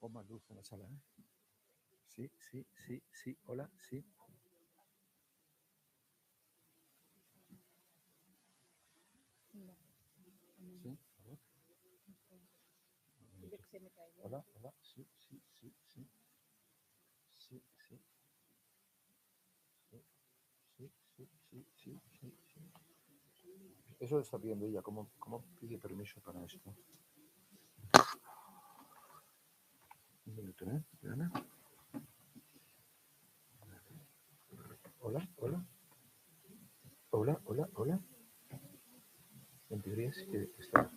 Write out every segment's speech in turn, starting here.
Pon más luz en la sala, ¿eh? Sí, sí, sí, sí. Hola, sí. Sí, a ver. Hola, hola, sí, sí, sí, sí. Sí, sí. Sí, sí, sí, sí, sí, sí, sí. Eso está viendo ella, ¿cómo pide permiso para esto? Un minuto, ¿eh? Ana. Hola, hola. Hola, hola, hola. En teoría sí que está.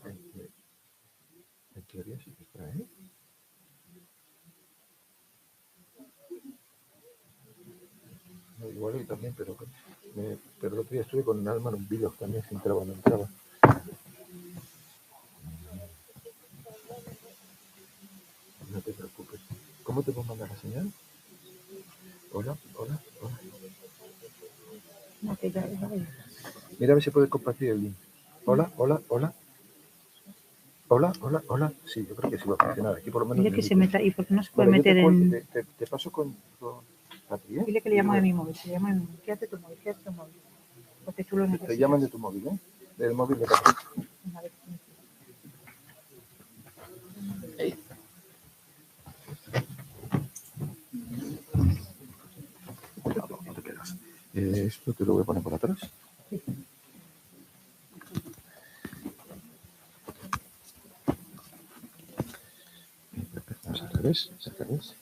En teoría sí que está, ¿eh? No, igual hoy también, pero el otro día estuve con Alma en un vídeo también, se entraba, no entraba. No te preocupes. ¿Cómo te puedo mandar la señal? Hola, hola, hola. No, que ya, Mira a ver si puedes compartir el link. Hola, hola, hola. Hola, hola, hola. Sí, yo creo que sí va a funcionar. Aquí por lo menos. Dile que se meta ahí, porque no se puede Bueno, meter en. Te paso con Patri, ¿eh? Dile que le llamo de mi móvil, se llama de mi móvil. Quédate tu móvil, quédate tu móvil. Porque tú lo necesitas. Te llaman de tu móvil, ¿eh? Del móvil de Patri. A ver, No te quedas. Esto te lo voy a poner por atrás. Al revés, al revés.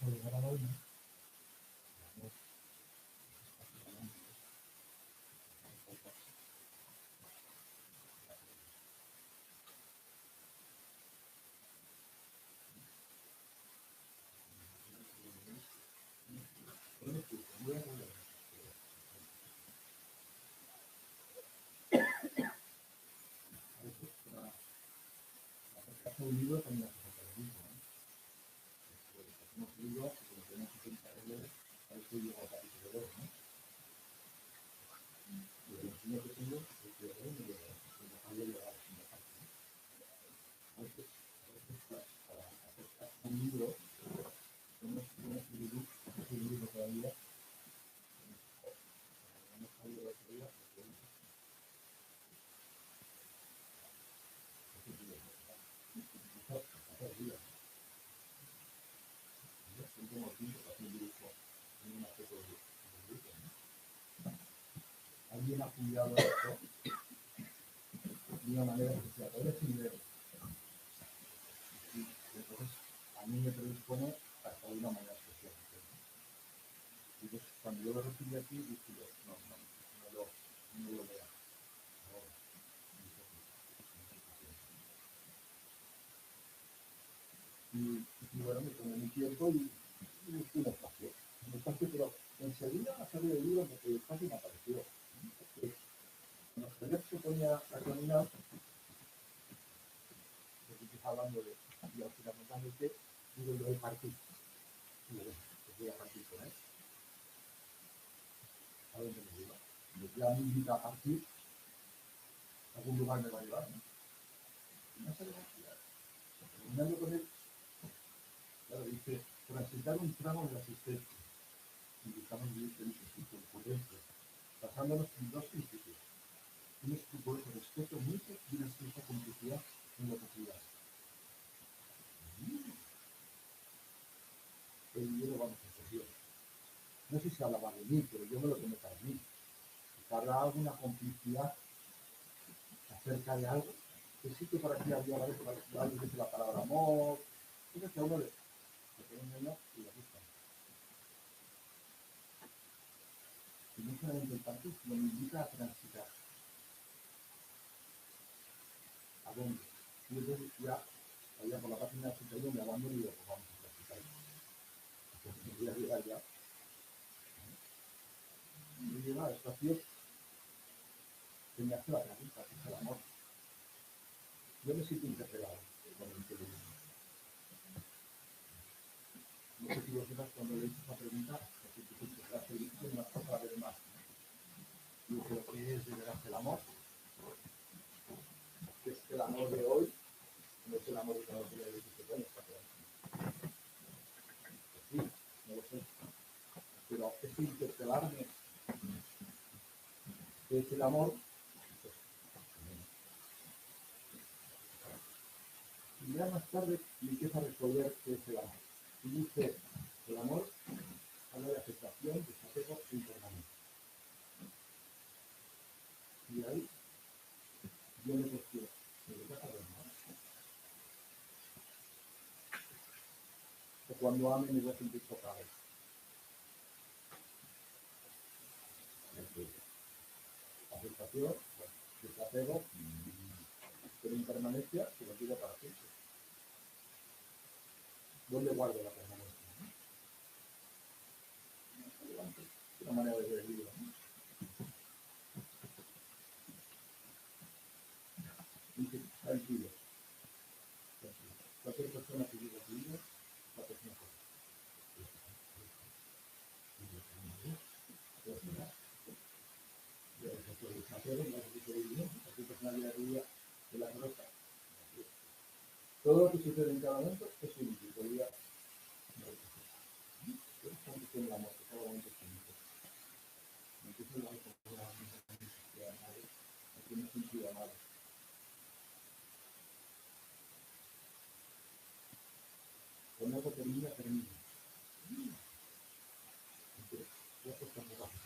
Por llegar a la una, un libro también hace falta lo mismo, ¿no? Hacemos un libro, como tenemos que pensar en él, a ver si llega al capítulo 2, ¿no? Y el enseño que tengo, es que me dejaré llegar a la segunda parte, ¿no? A veces, para hacer un libro, tenemos que escribir un libro todavía, hemos salido de la teoría, alguien ha cuidado esto de una manera especial. Ahora es dinero. Y entonces a mí me predispone hasta de una manera especial. Y entonces cuando yo lo recibí aquí, dije, no lo lea. Y bueno, me tomé mi tiempo y busqué un espacio, pero enseguida a salir del libro porque el espacio me apareció. Porque cuando Javier se ponía a caminar, porque empieza hablando de, y al final fundamentalmente, digo, lo de partir. Y yo voy a partir con él. ¿A dónde me lleva? Ya me invita a partir, a algún lugar me va a llevar, ¿no? Y no sabemos terminando con él, claro, dice, transitar un tramo de la existencia, indicamos vivir felices y concurrencia, basándonos en dos principios: un escrupuloso respeto mutuo y una estrecha complicidad en la sociedad. El dinero va a concesión. No sé si hablaba de mí, pero yo me lo tomé para mí. Si habrá alguna complicidad acerca de algo, que sí que por aquí había alguien dice la palabra amor, cosas que a uno le engañó y le gusta. Y no solamente el partido, sino me invita a transitar. ¿A dónde? Y entonces ya, allá por la página 81 me abandono y digo, pues vamos a transitar. Porque voy a llegar ya. Y llega a estación que me hace la pregunta, que es el amor. Yo me siento interpelado con el periodismo. No sé si vosotras cuando le hice esa pregunta, me siento interpelado, pero yo una cosa a ver más. Yo creo que es de veras el amor, que es el amor de hoy, no es el amor de cuando tenía 17 años, sí, no lo sé. Pero es interpelarme, que es el amor, y ya más tarde me empieza a resolver qué es el amor. Y dice, el amor habla de aceptación, desapego e impermanencia. Y ahí yo me cuestiono, ¿me lo pasa de amor? O cuando ame me voy a sentir tocado. Aceptación, bueno, desapego, pero impermanencia, que lo quiero para siempre. ¿Dónde guardo la permanencia? Es una manera de ver el libro, ¿no? Dice, tranquilo. Cualquier persona que diga tu libro, la persona que todo lo que sucede en cada momento es único y podría en el amor, cada momento es único. Entonces el amor por la que amado, no tiene sentido amado. Cuando algo termina, termina. Ya se está jugando.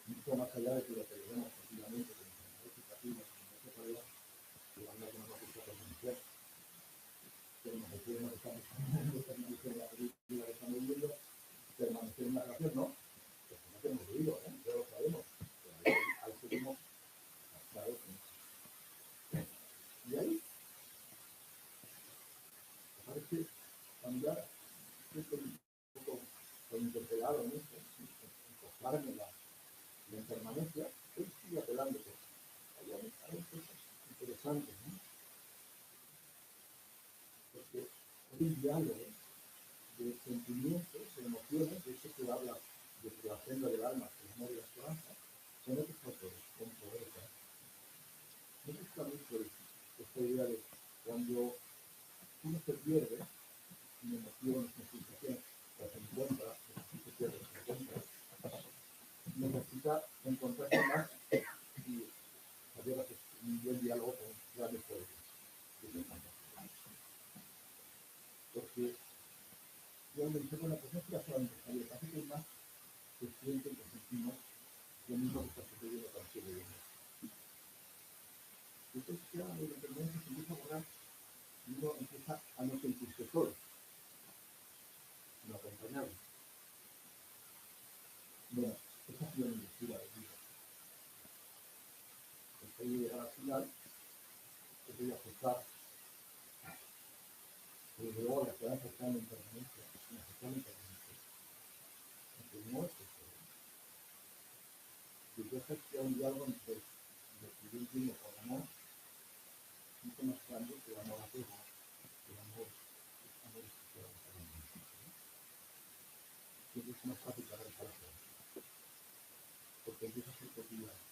Mucho más allá de que lo que vemos continuamente, como la educativa, como la interesante, ¿no? Porque hay un diálogo de sentimientos, de emociones, de hecho se habla de que la agenda del alma, el amor y la esperanza, son otros factores, como pobreza. No gusta mucho esta idea de cuando uno se pierde en emociones, en sensaciones, o se encuentra, se pierde, se encuentra, necesita encontrarse más y hacer un buen diálogo con grandes poderes. Porque realmente con la presencia solamente está bien, parece que es más que sienten, que sentimos lo mismo que está sucediendo con el cielo. Entonces ya la dependencia se empieza a borrar y uno empieza a no sentirse solo, sino acompañado. Bueno, esa ha sido mi lectura de vida. Después de llegar al final, que voy a aceptar, desde luego la esperanza está en la impermanencia, en aceptar la impermanencia, aunque no es eso. Y entonces sea un diálogo entre lo que yo entiendo por amor, mucho más grande que el amor a todo, el amor especial. Siempre es más fácil para el corazón, porque empieza a ser cotidiano.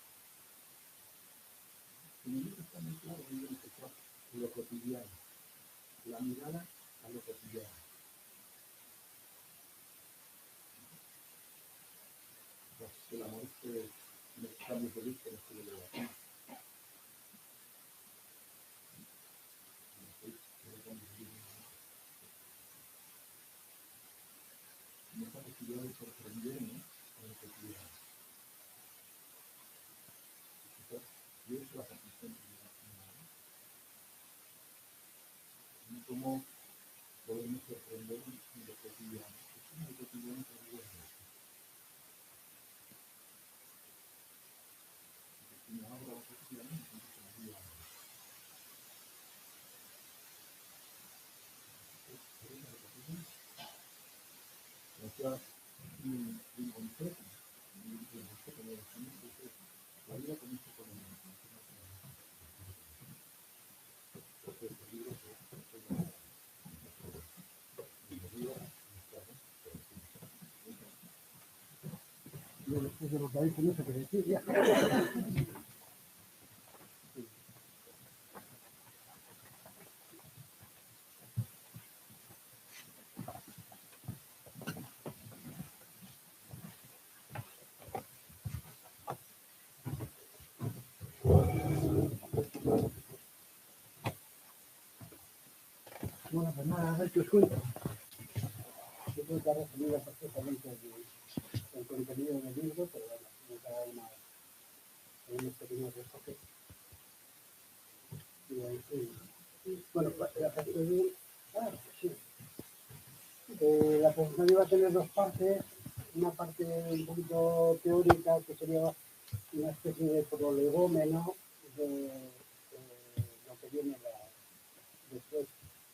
En el libro está muy claro, muy bien explicado, lo cotidiano, la mirada a lo cotidiano. Pues el amor es que los cambios de vista los que yo veo aquí. No esa posibilidad de sorprenderme en lo cotidiano. Y eso es la conclusión de la vida. Y cómo podemos sorprender en lo cotidiano. Es en lo cotidiano que vive en esto. Si me abro lo cotidiano, entonces se me olvida. O sea, un concepto, la vida comienza con el libro yo después de lo que ha dicho no sé qué decir ya. Bueno, pues nada, a ver qué os cuento. Yo creo que ha resumido perfectamente el contenido del libro, pero bueno, me da unos pequeños enfoques. Bueno, sí. La presentación iba a tener dos partes. Una parte un poquito teórica, que sería una especie de prolegómeno de lo que viene después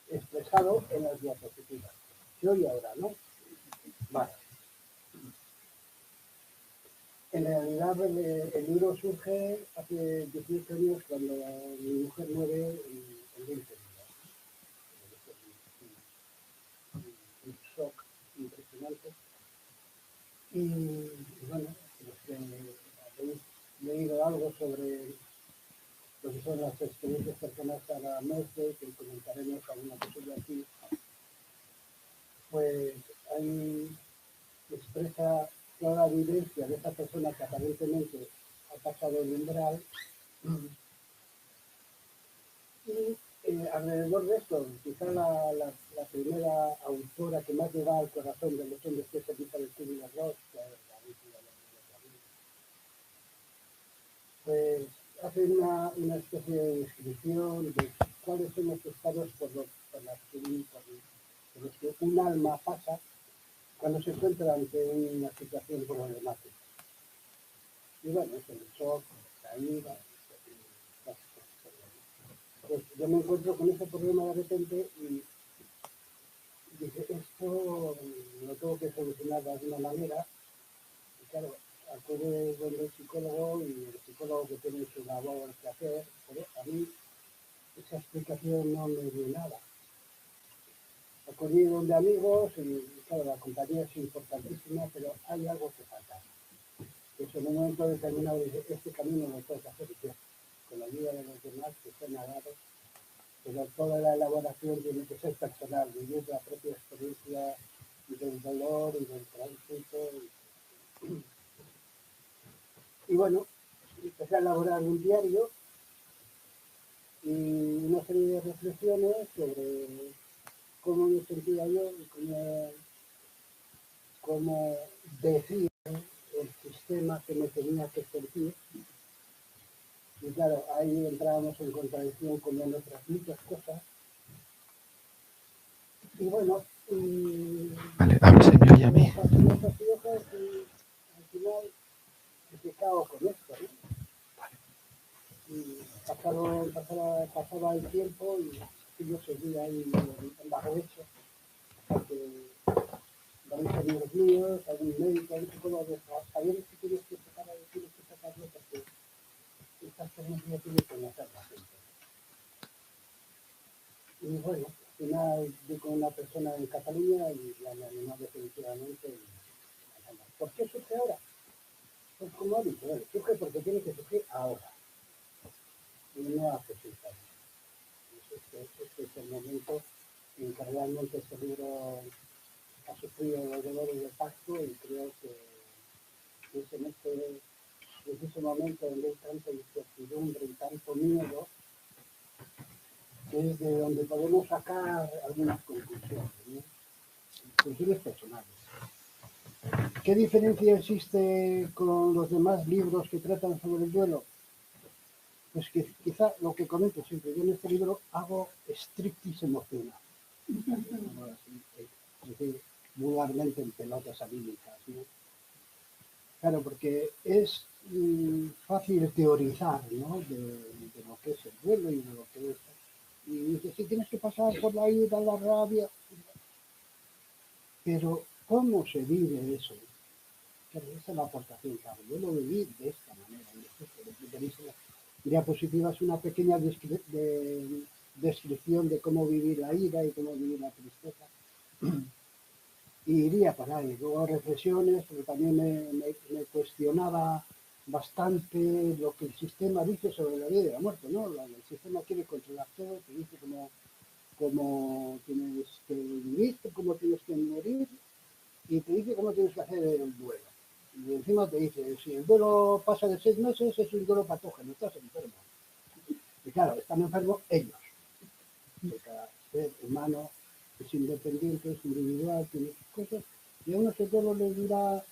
expresado en las diapositivas. Yo y ahora, ¿no? Vale. En realidad el libro surge hace 18 años cuando mi mujer muere en 20 días. Un shock impresionante. Y bueno, los que habéis leído algo sobre lo que son las experiencias cercanas a la muerte, que comentaremos alguna cosilla aquí, pues ahí expresa toda la vivencia de esa persona que aparentemente ha pasado el umbral. Y alrededor de esto, quizá la primera autora que más llega al corazón de los hombres, que es Elizabeth Kubler-Ross, pues hace una especie de descripción de cuáles son los estados por los que un alma pasa cuando se encuentra ante una situación problemática. Y bueno, es el shock, la ira, pues yo me encuentro con ese problema de repente y dije, esto lo tengo que solucionar de alguna manera. Y claro, acude donde el psicólogo y el psicólogo que tiene su labor que hacer, pero a mí esa explicación no me dio nada. Acudí donde amigos y claro, la compañía es importantísima, pero hay algo que falta. Es en un momento determinado dice, este camino lo puedes hacer yo, con la ayuda de los demás que estén al lado, pero toda la elaboración tiene que ser personal, vivir la propia experiencia del dolor y del tránsito. Y bueno, empecé a elaborar un diario y una serie de reflexiones sobre cómo me sentía yo y cómo decía el sistema que me tenía que sentir. Y claro, ahí entrábamos en contradicción con otras muchas cosas. Y bueno, Vale, a ver si me oye a mí. Hojas y hojas y al final me cago con esto, ¿no? Y pasaba el tiempo y yo seguía ahí en la brecha, hasta que varios amigos míos, algún médico, algún psicólogo, sabían que tienes que sacarlo porque esta experiencia tiene que conocer la gente. Y bueno, al final vi con una persona en Cataluña y la animó definitivamente. ¿Por qué surge ahora? Pues como ha dicho, bueno, surge porque tiene que surgir ahora. Y no hace 6 años. Este es el momento en que realmente este libro ha sufrido los dolores del pacto y creo que es en este preciso momento donde hay tanta incertidumbre y tanto miedo, que es de donde podemos sacar algunas conclusiones, ¿no? Conclusiones personales. ¿Qué diferencia existe con los demás libros que tratan sobre el duelo? Pues que quizá lo que comento siempre, yo en este libro hago striptease emocional. Es decir, vulgarmente en pelotas anímicas, ¿no? Claro, porque es fácil teorizar, ¿no? de lo que es el duelo y de lo que es. Y dices, sí, tienes que pasar por la ira, la rabia. Pero, ¿cómo se vive eso? Claro, esa es la aportación, claro. Yo lo viví de esta manera. Tenéis diapositivas una pequeña descripción de cómo vivir la ira y cómo vivir la tristeza. Y iría para ahí. Luego reflexiones, pero también me cuestionaba bastante lo que el sistema dice sobre la vida y la muerte, ¿no? El sistema quiere controlar todo, te dice cómo tienes que vivir, cómo tienes que morir y te dice cómo tienes que hacer el duelo. Y encima te dice, si el duelo pasa de 6 meses, es un duelo patógeno, estás enfermo. Y claro, están enfermos ellos. Cada ser humano es independiente, es individual, tiene sus cosas, y a unos el duelo les dura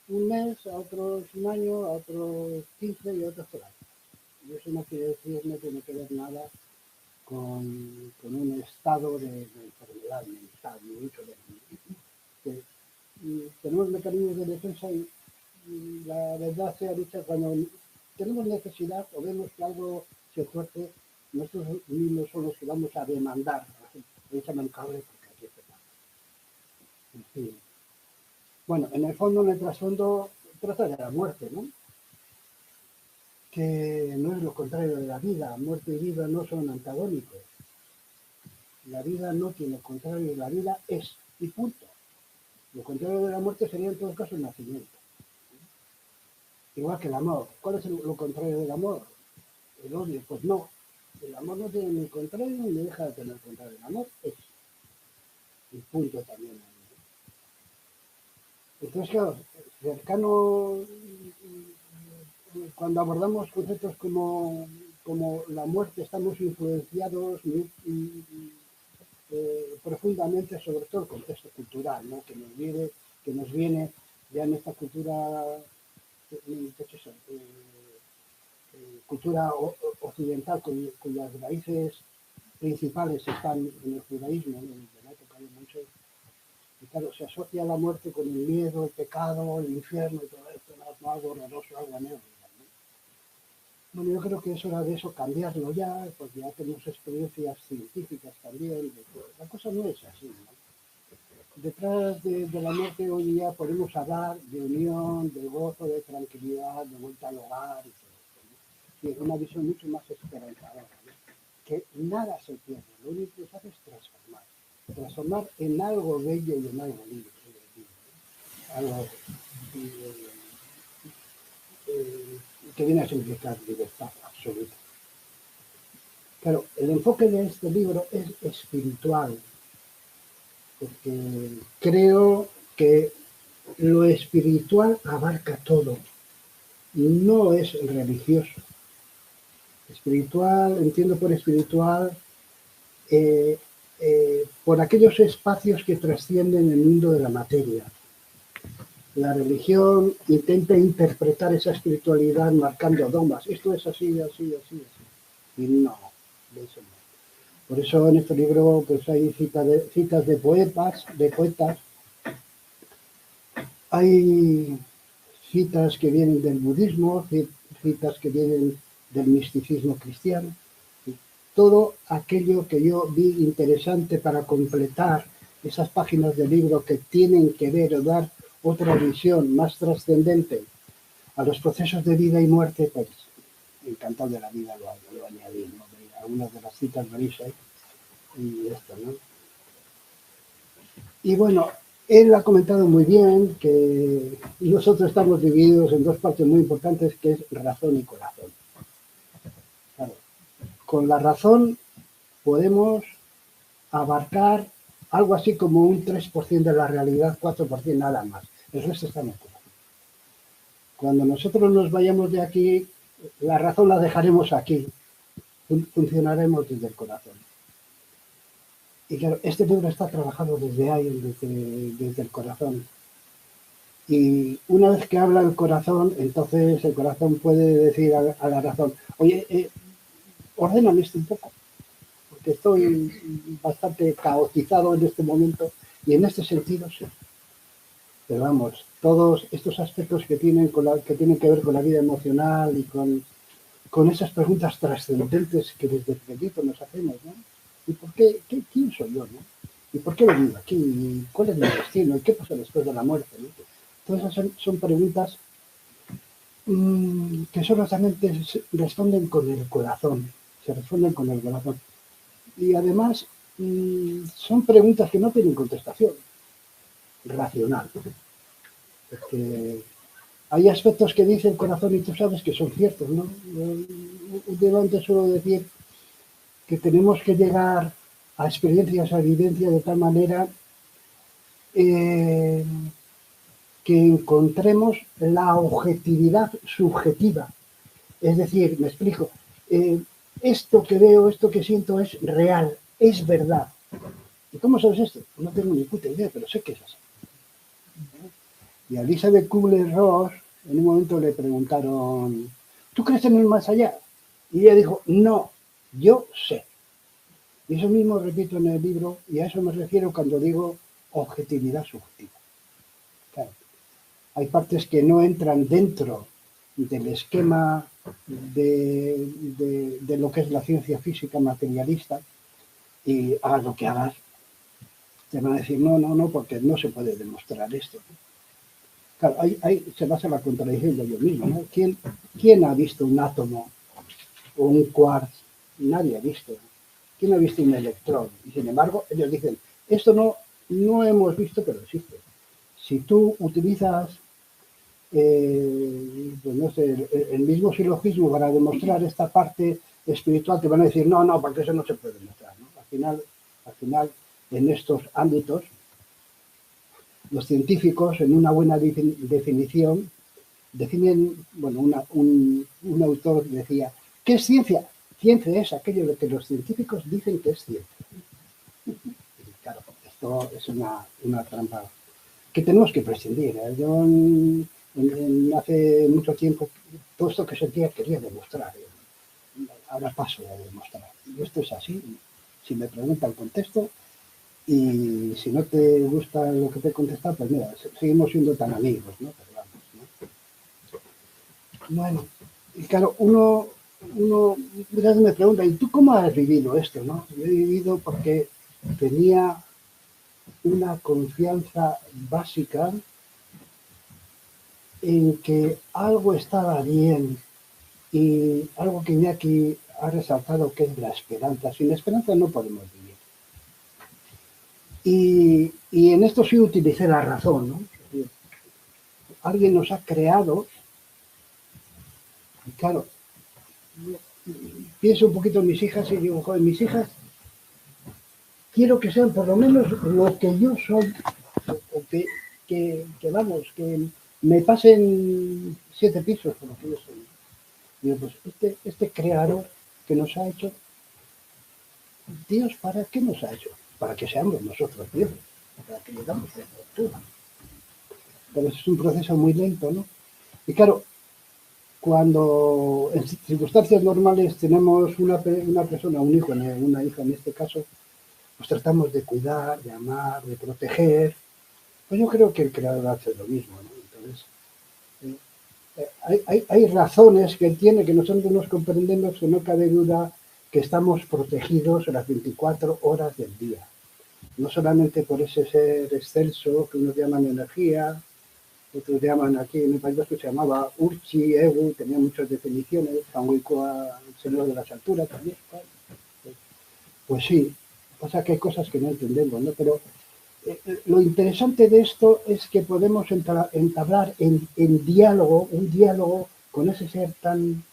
un mes, a otros un año, a otros 15 y a otros 3 años. Y eso no quiere decir, no tiene que ver nada con un estado de enfermedad mental, ni mucho menos. Tenemos mecanismos de defensa y la verdad sea dicha, cuando tenemos necesidad o vemos que algo se fuerte, nosotros mismos son los que vamos a demandar. Échame cable porque aquí está. En fin. Bueno, en el fondo, en el trasfondo, trata de la muerte, ¿no? Que no es lo contrario de la vida. Muerte y vida no son antagónicos. La vida no tiene contrario, la vida es, y punto. Lo contrario de la muerte sería en todo caso el nacimiento. Igual que el amor. ¿Cuál es lo contrario del amor? El odio. Pues no. El amor no tiene ni contrario ni deja de tener contrario. El amor es. Y punto también. Entonces, claro, cercano, cuando abordamos conceptos como la muerte, estamos influenciados profundamente sobre todo el contexto cultural, ¿no? que nos viene ya en esta cultura, cultura occidental cuyas raíces principales están en el judaísmo, en la época de Moisés. Y claro, se asocia la muerte con el miedo, el pecado, el infierno y todo esto, ¿no? Algo horroroso, algo negro. Bueno, yo creo que es hora de eso cambiarlo ya, porque ya tenemos experiencias científicas también. La cosa no es así, ¿no? Detrás de la muerte hoy día podemos hablar de unión, de gozo, de tranquilidad, de vuelta al hogar y todo esto, ¿no? Sí, es una visión mucho más esperanzadora, ¿no? que nada se pierde, lo único que se hace es transformar en algo bello y en algo libre, algo que viene a significar libertad absoluta. Claro, el enfoque de este libro es espiritual, porque creo que lo espiritual abarca todo, no es religioso. Espiritual, entiendo por espiritual, por aquellos espacios que trascienden el mundo de la materia. La religión intenta interpretar esa espiritualidad marcando dogmas. Esto es así, así, así, así. Y no, de eso no. Por eso en este libro pues hay citas de poetas, hay citas que vienen del budismo, citas que vienen del misticismo cristiano. Todo aquello que yo vi interesante para completar esas páginas del libro que tienen que ver o dar otra visión más trascendente a los procesos de vida y muerte, pues encantado de la vida lo añadí, ¿no? Algunas de las citas lo hice y esto, ¿no? Y bueno, él ha comentado muy bien que nosotros estamos divididos en dos partes muy importantes, que es razón y corazón. Claro, con la razón podemos abarcar algo así como un 3% de la realidad, 4% nada más. El resto está en el corazón. Cuando nosotros nos vayamos de aquí, la razón la dejaremos aquí. Funcionaremos desde el corazón. Y claro, este libro está trabajado desde ahí, desde el corazón. Y una vez que habla el corazón, entonces el corazón puede decir a la razón, oye, ordéname esto un poco, porque estoy bastante caotizado en este momento, y en este sentido sí. Pero vamos, todos estos aspectos que tienen que ver con la vida emocional y con esas preguntas trascendentes que desde pequeñito nos hacemos, ¿no? ¿Y por qué? ¿Quién soy yo, no? ¿Y por qué he venido aquí? ¿Y cuál es mi destino? ¿Y qué pasa después de la muerte, no? Todas esas son preguntas que solamente se responden con el corazón, se responden con el corazón. Y además son preguntas que no tienen contestación racional, porque hay aspectos que dice el corazón y tú sabes que son ciertos, ¿no? Últimamente suelo decir que tenemos que llegar a experiencias, a evidencias de tal manera que encontremos la objetividad subjetiva. Es decir, me explico, esto que veo, esto que siento es real, es verdad. ¿Y cómo sabes esto? No tengo ni puta idea, pero sé que es así. Y a Elizabeth Kubler-Ross en un momento le preguntaron, ¿tú crees en el más allá? Y ella dijo, no, yo sé. Y eso mismo repito en el libro, y a eso me refiero cuando digo objetividad subjetiva. Claro, hay partes que no entran dentro del esquema de lo que es la ciencia física materialista, y hagas lo que hagas, te van a decir, no, porque no se puede demostrar esto. Claro, ahí se basa la contradicción de yo mismo, ¿no? ¿Quién ha visto un átomo o un quark? Nadie ha visto. ¿Quién ha visto un electrón? Y sin embargo, ellos dicen, esto no hemos visto, pero existe. Si tú utilizas pues no sé, el mismo silogismo para demostrar esta parte espiritual, te van a decir, no, porque eso no se puede demostrar, ¿no? Al final, en estos ámbitos, los científicos, en una buena definición, definen, bueno, un autor decía, ¿qué es ciencia? Ciencia es aquello que los científicos dicen que es ciencia. Y claro, esto es una trampa que tenemos que prescindir. Yo hace mucho tiempo todo esto que sentía quería demostrar. Ahora paso a demostrar. Y esto es así. Si me preguntan, contesto. Y si no te gusta lo que te he contestado, pues mira, seguimos siendo tan amigos, ¿no? Pero vamos, ¿no? Bueno, y claro, uno muchas veces me pregunta, ¿y tú cómo has vivido esto, no? Yo he vivido porque tenía una confianza básica en que algo estaba bien y algo que Iñaki ha resaltado que es la esperanza. Sin esperanza no podemos vivir. Y en esto sí utilicé la razón, ¿no? Es decir, alguien nos ha creado, y claro, pienso un poquito en mis hijas y digo, joder, mis hijas quiero que sean por lo menos lo que yo soy, o que vamos, que me pasen 7 pisos por lo que yo soy. Digo, pues este creador que nos ha hecho, Dios, ¿para qué nos ha hecho? Para que seamos nosotros Dios, para que le damos la fortuna. Pero es un proceso muy lento, ¿no? Y claro, cuando en circunstancias normales tenemos una persona, un hijo, una hija en este caso, pues tratamos de cuidar, de amar, de proteger. Pues yo creo que el creador hace lo mismo, ¿no? Entonces, hay razones que él tiene que nosotros nos comprendemos, que no cabe duda que estamos protegidos las 24 horas del día. No solamente por ese ser excelso que unos llaman energía, otros llaman, aquí en el País Vasco se llamaba Urchi, Egu, tenía muchas definiciones, Fanguicoa, el Señor de las Alturas también. Pues sí, pasa que hay cosas que no entendemos, ¿no? Pero lo interesante de esto es que podemos entablar en diálogo, un diálogo con ese ser tan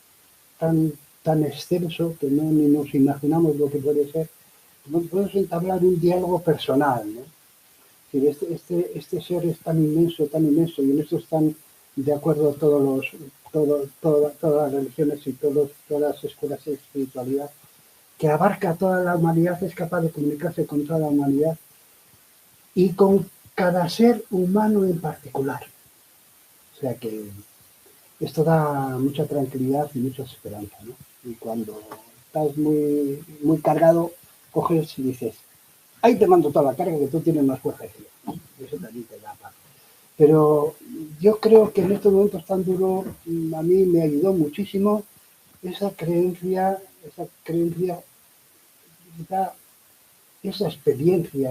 excelso que no ni nos imaginamos lo que puede ser. Podemos entablar un diálogo personal, ¿no? Este ser es tan inmenso, y en esto están de acuerdo todas las religiones y todas las escuelas de espiritualidad, que abarca a toda la humanidad, es capaz de comunicarse con toda la humanidad y con cada ser humano en particular. O sea que esto da mucha tranquilidad y mucha esperanza, ¿no? Y cuando estás muy cargado, coges y dices, ahí te mando toda la carga que tú tienes más fuerza que yo. Eso también te da paz. Pero yo creo que en estos momentos tan duros a mí me ayudó muchísimo esa creencia, esa experiencia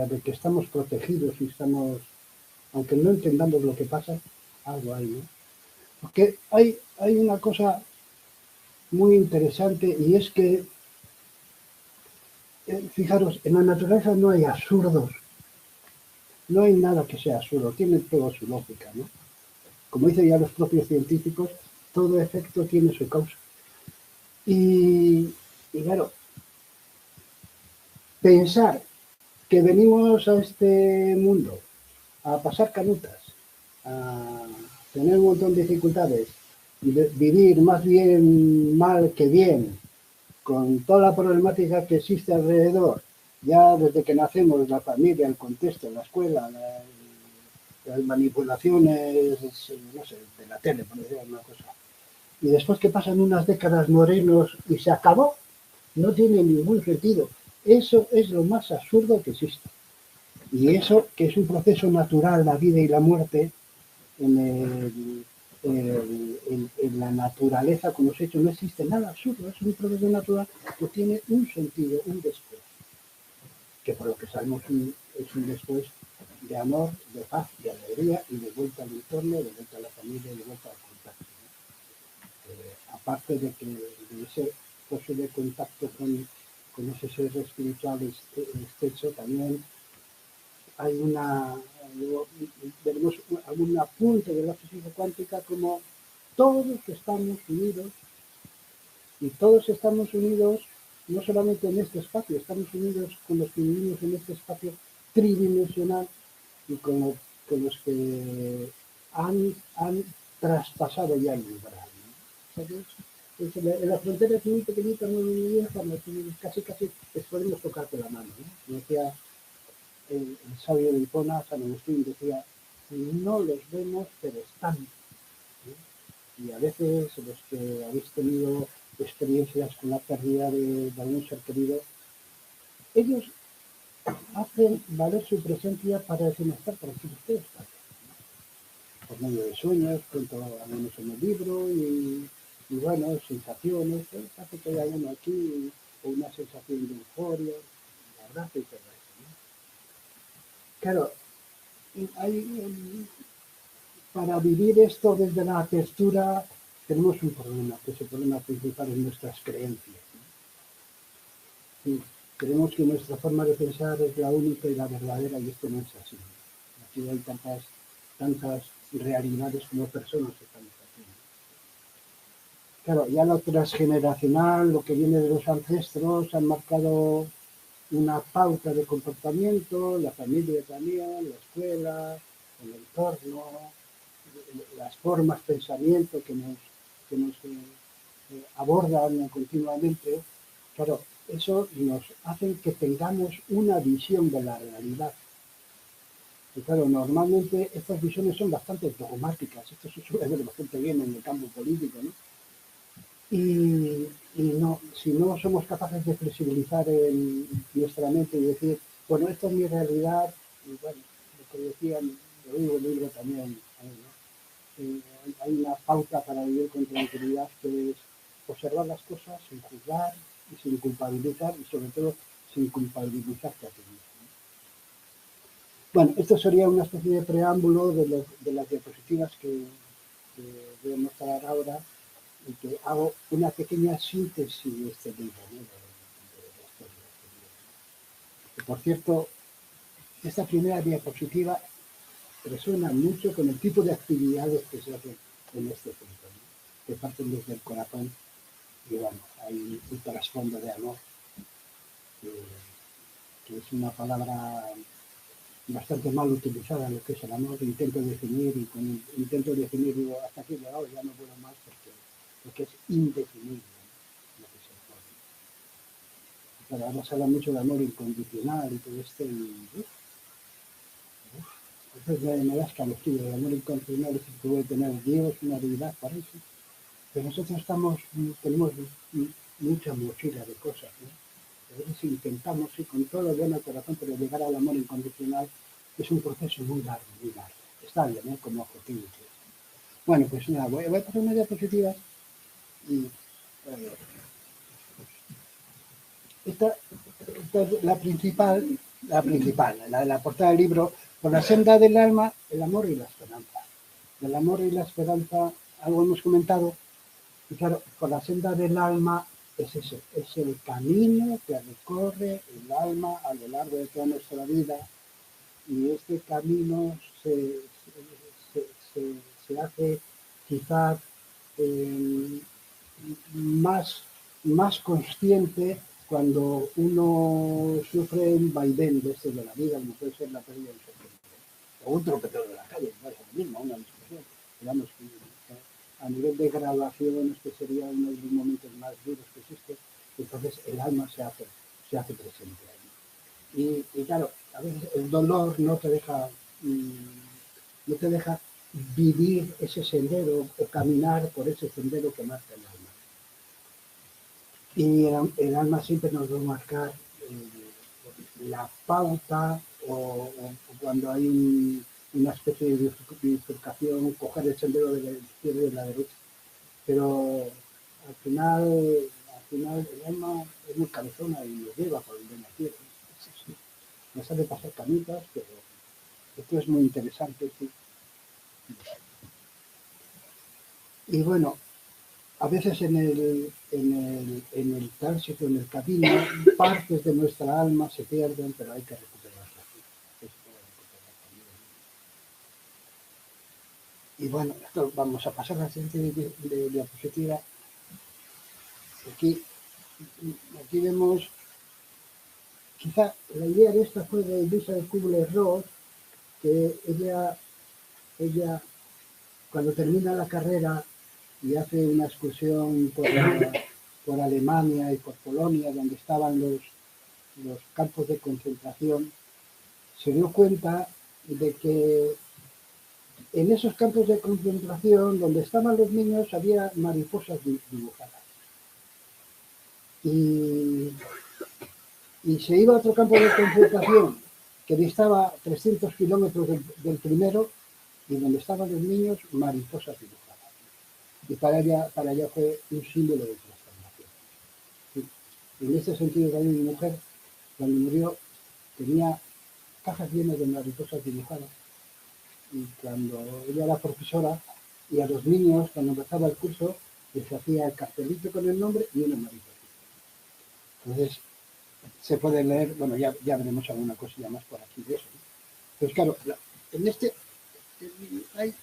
de que estamos protegidos y estamos, aunque no entendamos lo que pasa, algo hay, ¿no? Porque hay una cosa muy interesante y es que, fijaros, en la naturaleza no hay absurdos, no hay nada que sea absurdo, tiene todo su lógica, ¿no? Como dicen ya los propios científicos, todo efecto tiene su causa. Y claro, pensar que venimos a este mundo a pasar canutas, a tener un montón de dificultades, vivir más bien mal que bien, con toda la problemática que existe alrededor, ya desde que nacemos, la familia, el contexto, la escuela, las manipulaciones, no sé, de la tele, por decir alguna cosa. Y después que pasan unas décadas morenos y se acabó, no tiene ningún sentido. Eso es lo más absurdo que existe. Y eso, que es un proceso natural, la vida y la muerte, en la naturaleza, como os he dicho, no existe nada absurdo, es un proceso natural que tiene un sentido, un después, que por lo que sabemos es un después de amor, de paz, de alegría y de vuelta al entorno, de vuelta a la familia y de vuelta al contacto, ¿no? Aparte de que de ese posible contacto con ese ser espiritual estrecho, también hay tenemos algún apunte de la física cuántica como todos estamos unidos y todos estamos unidos no solamente en este espacio, estamos unidos con los que vivimos en este espacio tridimensional y con los que han traspasado ya el umbral, ¿no? O sea, en la frontera es muy pequeñita, muy vieja, casi les podemos tocar con la mano, ¿no? Como decía el sabio de Hipona, San Agustín, decía, no los vemos, pero están, ¿no? Y a veces los que habéis tenido experiencias con la pérdida de algún ser querido, ellos hacen valer su presencia para decirnos, por aquí usted está, por medio de sueños, cuento algunos en el libro y bueno, sensaciones, hace que haya uno aquí, o una sensación de euforia, la verdad y todo eso, ¿no? Claro, para vivir esto desde la textura tenemos un problema, que es el problema principal en nuestras creencias, ¿no? Sí, creemos que nuestra forma de pensar es la única y la verdadera y esto no es así. Aquí hay tantas realidades como personas que estamos aquí. Claro, ya lo transgeneracional, lo que viene de los ancestros, han marcado una pauta de comportamiento, la familia también, la escuela, el entorno, las formas, pensamiento que nos abordan continuamente. Claro, eso nos hace que tengamos una visión de la realidad. Y claro, normalmente estas visiones son bastante dogmáticas. Esto se suele ver bastante bien en el campo político, ¿no? Y no, si no somos capaces de flexibilizar nuestra mente y decir, bueno, esta es mi realidad, y bueno, lo que decían, lo digo en el libro también, ¿no? Hay una pauta para vivir con tranquilidad que es observar las cosas sin juzgar y sin culpabilizar y sobre todo sin culpabilizarte a ti mismo. Bueno, esto sería una especie de preámbulo de las diapositivas que voy a mostrar ahora y que hago una pequeña síntesis de este libro, ¿no? De que, por cierto, esta primera diapositiva resuena mucho con el tipo de actividades que se hacen en este punto, ¿no? Que parten desde el corazón y bueno, hay un trasfondo de amor, que es una palabra bastante mal utilizada en lo que es el amor. Intento definir y con intento definir digo, hasta aquí he llegado, ya no puedo más porque es indefinible, ¿no? Lo que es el amor. Pero ahora se habla mucho de amor incondicional y todo esto y entonces me da escalofrío. El amor incondicional es el que puede tener Dios, una deidad para eso. Pero nosotros tenemos mucha mochila de cosas, ¿no? A veces intentamos, sí, con todo el buen corazón, pero llegar al amor incondicional es un proceso muy largo, muy largo. Está bien, ¿eh? Como objetivo. Bueno, pues nada, voy a poner una diapositiva y esta es la portada del libro, por la senda del alma, el amor y la esperanza. Del amor y la esperanza, algo hemos comentado, y claro, por la senda del alma es eso, es el camino que recorre el alma a lo largo de toda nuestra vida, y este camino se, se, se hace quizás eh, más, más consciente cuando uno sufre un vaivén de este de la vida, como puede ser la pérdida de un ser querido, o un tropezón de la calle, no es lo mismo, una discusión. Digamos que a nivel de graduación este sería uno de los momentos más duros que existe, entonces el alma se hace presente ahí. Y claro, a veces el dolor no te deja vivir ese sendero o caminar por ese sendero que marca el alma. Y el alma siempre nos va a marcar la pauta o cuando hay una especie de bifurcación, coger el sendero de la izquierda y de la derecha. Pero al final el alma es muy cabezona y nos lleva por donde la quiere. Nos hace pasar camitas, pero esto es muy interesante. Sí. Y bueno, a veces en el tránsito, en el camino, partes de nuestra alma se pierden, pero hay que recuperarlas. Y bueno, esto vamos a pasar a la siguiente diapositiva. Aquí vemos, quizá la idea de esta fue de Lisa de Kubler-Ross, que ella cuando termina la carrera y hace una excursión por Alemania y por Polonia, donde estaban los campos de concentración, se dio cuenta de que en esos campos de concentración donde estaban los niños había mariposas dibujadas. Y se iba a otro campo de concentración que distaba 300 kilómetros del primero y donde estaban los niños, mariposas dibujadas. Y para ella fue un símbolo de transformación. Y en ese sentido también mi mujer, cuando murió, tenía cajas llenas de mariposas dibujadas. Y cuando ella era profesora, y a los niños, cuando empezaba el curso, les hacía el cartelito con el nombre y una mariposa. Entonces, se puede leer, bueno, ya veremos alguna cosilla más por aquí de eso, ¿no? Pues claro, en este hay,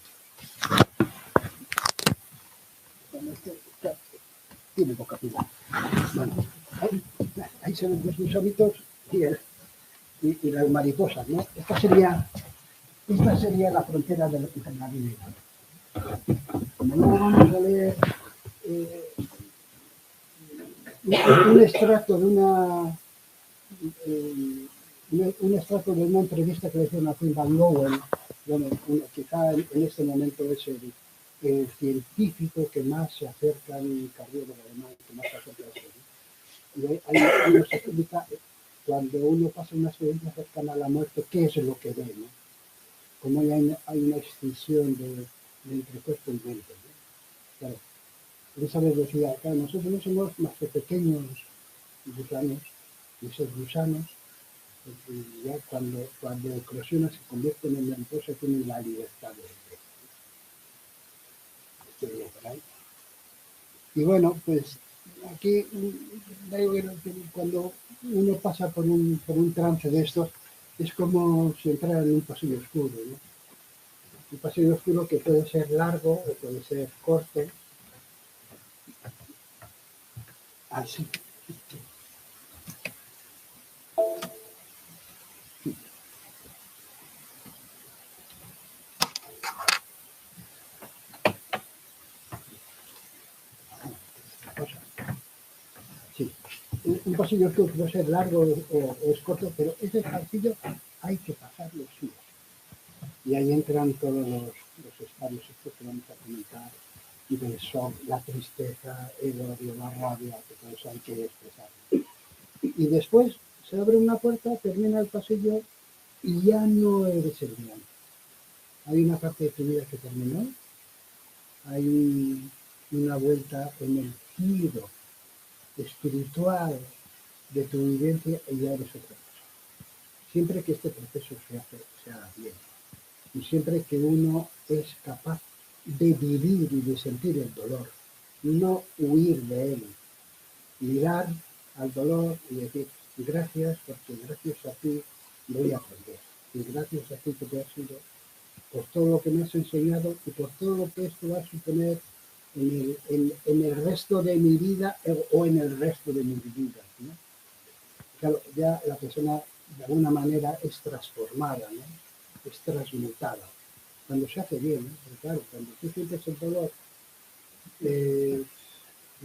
en este, claro, tiene poca pila. Bueno, ahí se ven los gusanitos y las mariposas, ¿no? Esta sería la frontera de la vida. Como luego vamos a leer eh, un extracto de un extracto de una entrevista que le hicieron a Queen Van Lowell, bueno, quizá en este momento es el científico que más se acerca al cardiólogo alemán, que más se acerca a eso, ¿no? Y ahí nos explica cuando uno pasa una experiencia cercana a la muerte, qué es lo que ve, ¿no? Como hay una extinción de entre cuerpo y mente, ¿no? Claro, Elizabeth decía, claro, nosotros no somos más que pequeños gusanos, y esos gusanos, ya cuando eclosionan se convierten en mariposa y tienen la libertad de por ahí. Y bueno, pues aquí cuando uno pasa por un trance de estos, es como si entrara en un pasillo oscuro, ¿no? Un pasillo oscuro que puede ser largo o puede ser corto, así. Sí. Un pasillo oscuro puede ser largo o es corto, pero ese pasillo hay que pasarlo sí. Y ahí entran todos los estadios estos que vamos a comentar, y del shock, la tristeza, el odio, la rabia, que todo eso hay que expresar. Y después se abre una puerta, termina el pasillo y ya no eres el mismo. Hay una parte de tu vida que terminó, hay una vuelta en el giro espiritual de tu vivencia y ya eres otra cosa. Siempre que este proceso se haga bien y siempre que uno es capaz de vivir y de sentir el dolor, no huir de él, mirar al dolor y decir gracias porque gracias a ti voy a aprender y gracias a ti que te has sido por todo lo que me has enseñado y por todo lo que esto va a suponer en el resto de mi vida o en el resto de mi vida, ¿no? Claro, ya la persona de alguna manera es transformada, ¿no? Es transmutada. Cuando se hace bien, ¿no? Pero claro, cuando tú sientes el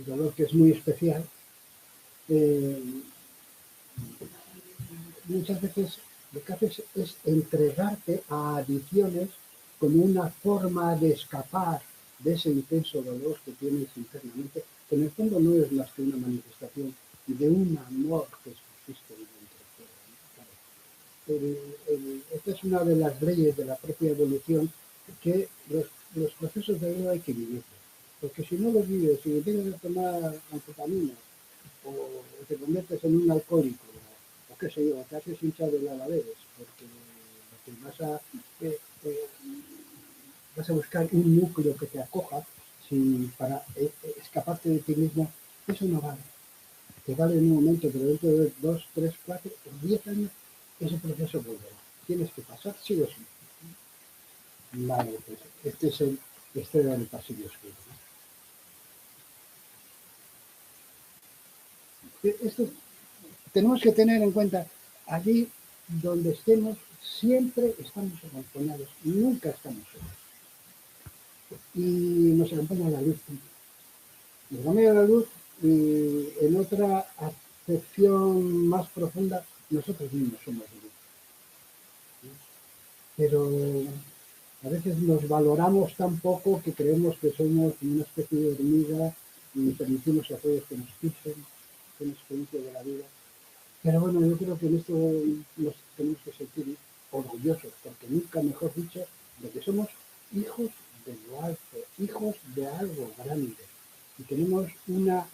dolor que es muy especial, eh, muchas veces lo que haces es entregarte a adicciones como una forma de escapar de ese intenso dolor que tienes internamente, que en el fondo no es más que una manifestación de un amor que existe dentro de ti. Esta es una de las leyes de la propia evolución, que los procesos de vida hay que vivirlos, porque si no los vives, si tienes que tomar anfetamina o te conviertes en un alcohólico, o qué sé yo, te haces hincha de lavaderos, porque vas a buscar un núcleo que te acoja para escaparte de ti mismo, eso no vale. Te vale en un momento, pero dentro de 2, 3, 4 o 10 años, ese proceso volverá. Tienes que pasar sí o sí. Vale, pues este es el estrella del pasillo oscuro. Esto tenemos que tener en cuenta, allí donde estemos, siempre estamos acompañados, nunca estamos solos. Y nos acompaña la luz. Nos acompaña la luz y en otra acepción más profunda, nosotros mismos somos luz. Pero a veces nos valoramos tan poco que creemos que somos una especie de hormiga y permitimos a todos que nos pisen, que nos experiencia de la vida. Pero bueno, yo creo que en esto nos tenemos que sentir orgullosos, porque nunca mejor dicho, de que somos hijos de lo alto, hijos de algo grande, y tenemos una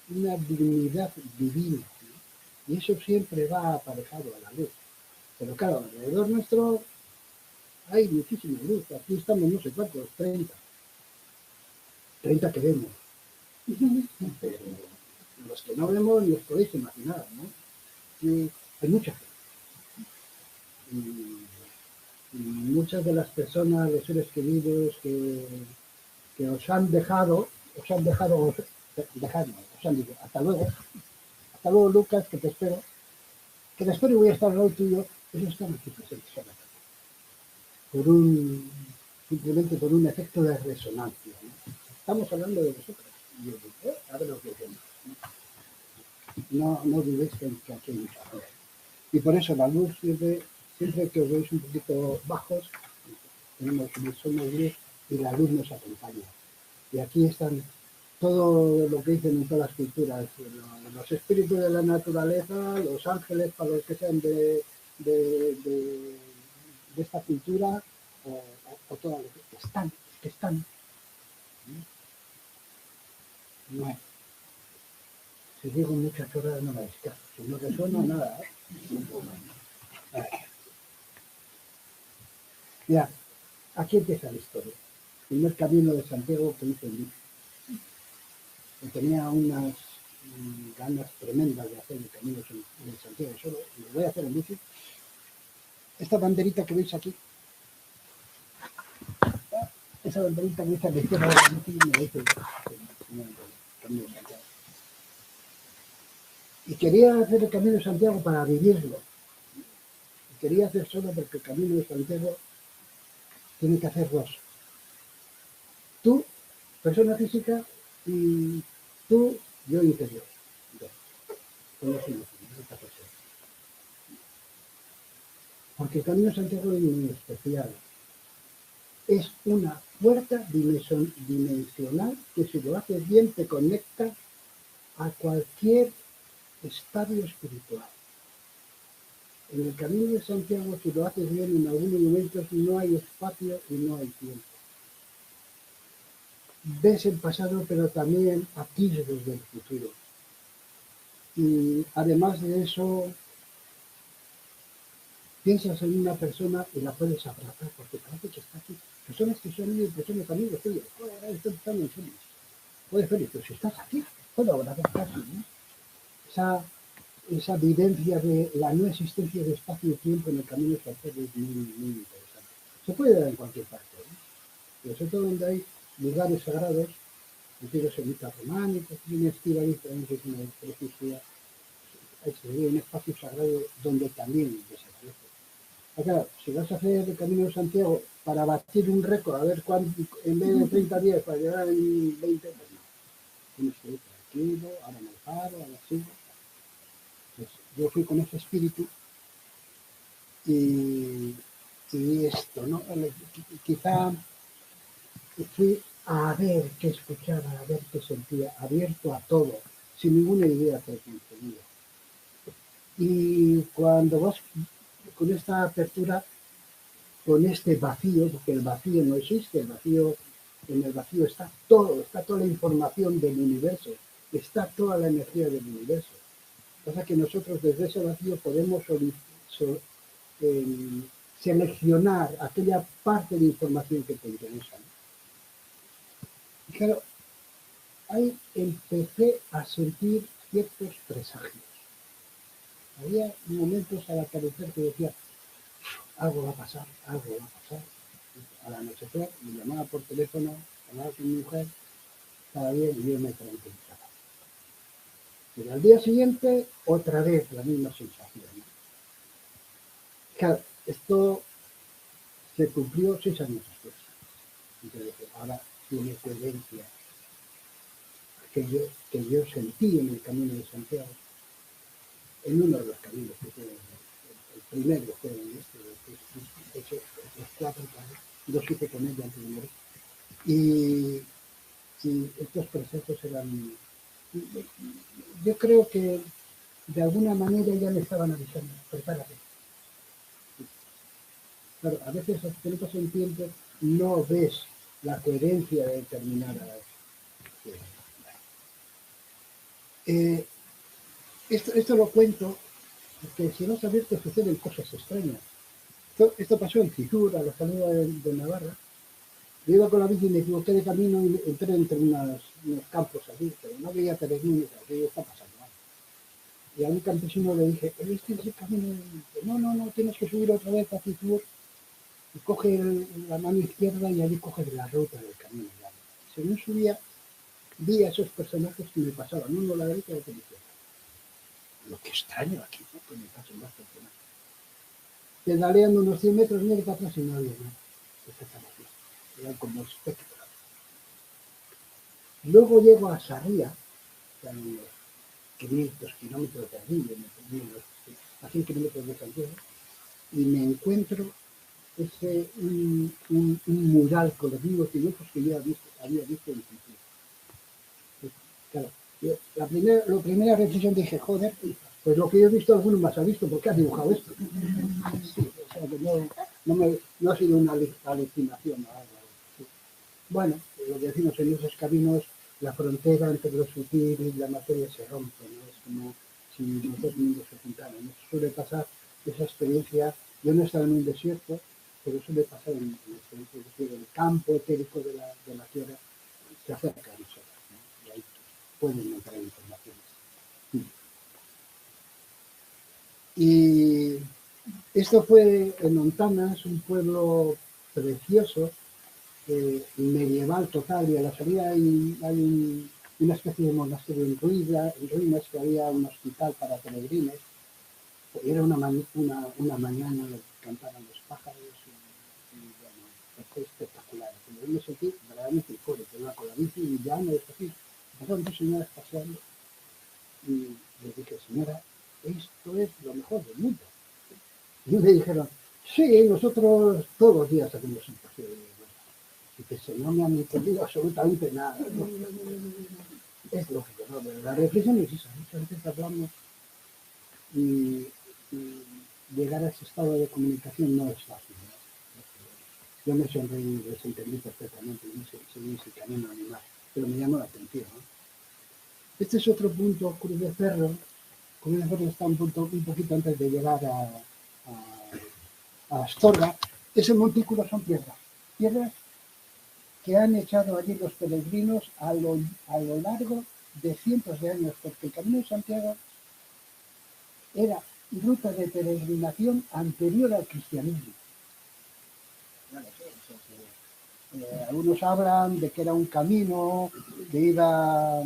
dignidad divina, ¿no? Y eso siempre va aparejado a la luz. Pero claro, alrededor nuestro hay muchísima luz, aquí estamos no sé cuántos, 30 que vemos, pero Los que no vemos ni os podéis imaginar, ¿no? Y hay mucha gente. Y muchas de las personas, los seres queridos que os han dejado, dejadnos, os han dicho, hasta luego Lucas, que te espero y voy a estar al lado tuyo, ellos están aquí presentes ahora también, simplemente por un efecto de resonancia, ¿no? Estamos hablando de vosotros, y yo digo, a ver lo que hacemos, no dudéis que aquí hay mucha gente. Y por eso la luz siempre que os veis un poquito bajos, somos luz y la luz nos acompaña. Y aquí están todo lo que dicen en todas las culturas, los espíritus de la naturaleza, los ángeles para los que sean de esta cultura, o todas las que están. Bueno, si digo muchas horas no me hagáis caso, si no resuena nada. Mira, aquí empieza la historia. El primer camino de Santiago que hice en bici. Tenía unas ganas tremendas de hacer el camino de Santiago solo, y lo voy a hacer en bici. Esta banderita que veis aquí, esa banderita que veis a la izquierda de la bici, me la hice el camino de Santiago. Y quería hacer el camino de Santiago para vivirlo. Y quería hacer solo porque el camino de Santiago tiene que hacer dos. Tú, persona física, y tú, yo interior. Porque el camino de Santiago es muy especial. Es una puerta dimensional que si lo haces bien te conecta a cualquier estadio espiritual. En el camino de Santiago, si lo haces bien, en algunos momentos no hay espacio y no hay tiempo. Ves el pasado, pero también atisbos del futuro. Y además de eso, piensas en una persona y la puedes abrazar porque parece que está aquí. Personas que son míos, personas amigos tuyos. Estoy pensando en serio. Puedes ver, pero si estás aquí, puedo abrazarte aquí, ¿no? Esa vivencia de la no existencia de espacio y tiempo en el camino de Santiago es muy, muy interesante. Se puede dar en cualquier parte, ¿no? Pero sobre todo donde hay lugares sagrados, antiguos ermitas románicos, tiene Estíbaliz, también que es una preciosidad. Hay un espacio sagrado donde también desaparece. Claro, si vas a hacer el Camino de Santiago para batir un récord, a ver cuánto, en vez de 30 días para llegar en 20, pues no. Tienes que ir tranquilo, ahora me paro, ahora sigo. Pues yo fui con ese espíritu y esto, ¿no? Quizá fui a ver qué escuchaba, a ver qué sentía, abierto a todo, sin ninguna idea preconcebida. Y cuando vas con esta apertura, con este vacío, porque el vacío no existe, en el vacío está toda la información del universo, está toda la energía del universo. Pasa que nosotros desde ese vacío podemos seleccionar aquella parte de información que te interesa. Y claro, ahí empecé a sentir ciertos presagios. Había momentos al atardecer que decía, algo va a pasar. Al anochecer me llamaba por teléfono, hablaba con mi mujer, estaba bien y yo me tranquilizaba. Pero al día siguiente, otra vez la misma sensación, ¿no? Claro, esto se cumplió 6 años después. Entonces, ahora tiene coherencia que yo sentí en el camino de Santiago, en uno de los caminos que fue el primero fue en este, hecho los 4 años, 2 hice con ella antes de morir. Y estos procesos eran, yo creo que de alguna manera ya me estaban avisando, prepárate. Claro, a veces hasta que pasa un tiempo no ves la coherencia de determinada. Esto lo cuento porque si no sabes que suceden cosas extrañas. Esto pasó en Fitur, a la salida de Navarra. Yo iba con la bici y me equivoqué de camino y entré entre unas unos campos allí, pero no veía peregrinos, aquello está pasando mal. Y a un campesino le dije, ¿este es el camino? Y dice, no, tienes que subir otra vez a Fitur y coge la mano izquierda y allí coge la ruta del camino. Según subía, vi a esos personajes que me pasaban, uno a la derecha y otro a la izquierda. Lo que extraño aquí, ¿no? Que me pasen más personajes. Pedaleando unos 100 metros, mire para atrás y no había nada. Desapareció. Eran como espectros. Luego llego a Sarria, que eran unos 500 kilómetros de allí, a 100 kilómetros de Santiago, y me encuentro un mural con los mismos dibujos que yo había visto en pintura. Claro, la primera reflexión dije, joder, pues lo que yo he visto alguno más ha visto, ¿por qué has dibujado esto? Sí, o sea que no ha sido una alucinación. Sí. Bueno, lo que decimos en esos caminos, la frontera entre lo sutil y la materia se rompe, ¿no? Es como si los dos mundos se juntaran. Eso suele pasar, esa experiencia, yo no he estado en un desierto, pero suele pasar en la experiencia del campo etérico de la tierra, se acerca a nosotros, ¿no? Y ahí pueden encontrar informaciones. Y esto fue en Montanas, un pueblo precioso, medieval total, y a la salida hay una especie de monasterio en ruinas, que había un hospital para peregrinos. Era una mañana, cantaban los pájaros y bueno, fue espectacular. Yo me sentí verdaderamente eufórico, iba con la bici y ya no es así. Pasaron dos señoras paseando y les dije, señora, esto es lo mejor del mundo. Y me dijeron, sí, nosotros todos los días hacemos un paseo. Y que no me han entendido absolutamente nada. ¿No? Es lógico, ¿no? Pero la reflexión es esa. Muchas veces hablamos y llegar a ese estado de comunicación no es fácil, ¿no? Yo me sonreí y les entendí perfectamente y seguí ese camino animal, pero me llamó la atención, ¿no? Este es otro punto, Cruz de Ferro. Cruz de Ferro está un poquito antes de llegar a Astorga. Ese montículo son piedras que han echado allí los peregrinos a lo largo de cientos de años, porque el Camino de Santiago era ruta de peregrinación anterior al cristianismo. Algunos hablan de que era un camino que iba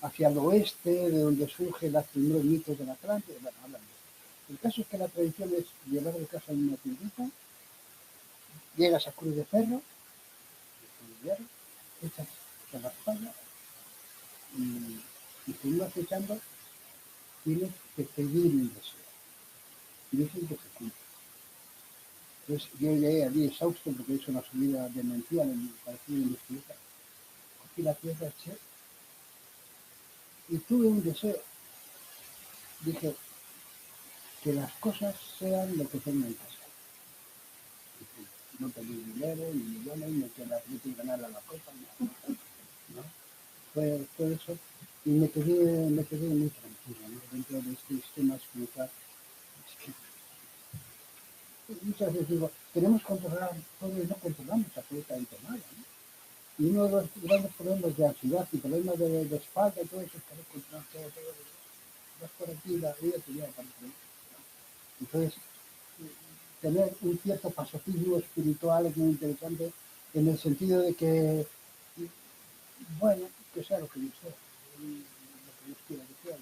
hacia el oeste, de donde surgen los primeros mitos de la Atlántida. Bueno, hablan de eso. El caso es que la tradición es llevar de casa una tiendita, llegas a Cruz de Ferro, echas a la espalda y si ibas echando, tienes que pedir un deseo. Y dicen que se cumple. Entonces yo llegué allí exhausto porque hice una subida demencial en el partido de mi bicicleta. Cogí la piedra, eché y tuve un deseo. Dije que las cosas sean lo que tengan que ser. No pedí dinero, ni millones, ni que la gente ganara la copa, ¿no? Fue eso. Y me quedé muy tranquilo, ¿no? Dentro de este sistema espiritual. Es que muchas veces digo, queremos controlar todo y no controlamos absolutamente nada, ¿no? Y uno de los grandes problemas de ansiedad y problemas de espalda y todo eso es querer controlar todo. Vas por aquí y la vida te lleva para aquí. Entonces, tener un cierto pacifismo espiritual es muy interesante en el sentido de que, bueno, que sea lo que yo sea, lo que Dios quiera que sea,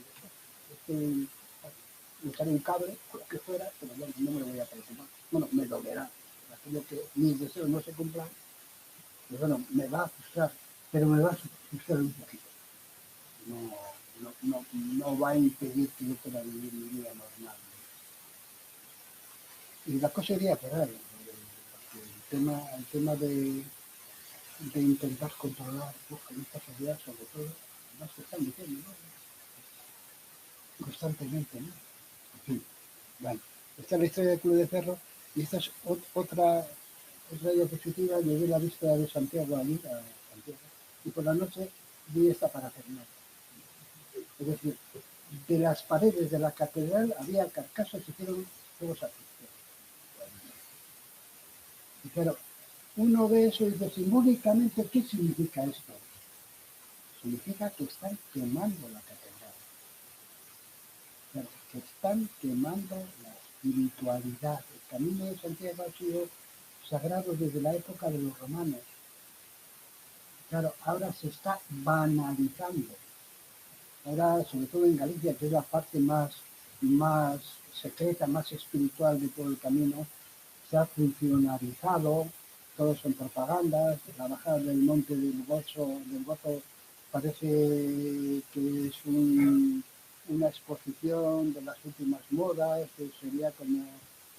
me sale un cable, lo que fuera, pero bueno, no me lo voy a preocupar. Bueno, me dolerá. Aquello que mis deseos no se cumplan, pues bueno, me va a frustrar, pero me va a frustrar un poquito. No va a impedir que yo pueda vivir mi vida normal. Y la cosa iría por ahí, el tema de intentar controlar en esta sociedad, sobre todo, más que están diciendo, ¿no? Constantemente, ¿no? En fin, bueno, esta es la historia del Club de Ferro y esta es otra diapositiva. Llevé la vista de Santiago allí, a Santiago, y por la noche vi esta parafernalia. Es decir, de las paredes de la catedral había carcasas que hicieron fuegos artificiales. Y claro, uno ve eso y dice, simbólicamente, ¿qué significa esto? significa que están quemando la catedral. Claro, que están quemando la espiritualidad. El camino de Santiago ha sido sagrado desde la época de los romanos. Claro, ahora se está banalizando. Ahora, sobre todo en Galicia, que es la parte más secreta, más espiritual de todo el camino, se ha funcionalizado, todo son propagandas, la bajada del monte del Gozo parece que es una exposición de las últimas modas, que sería como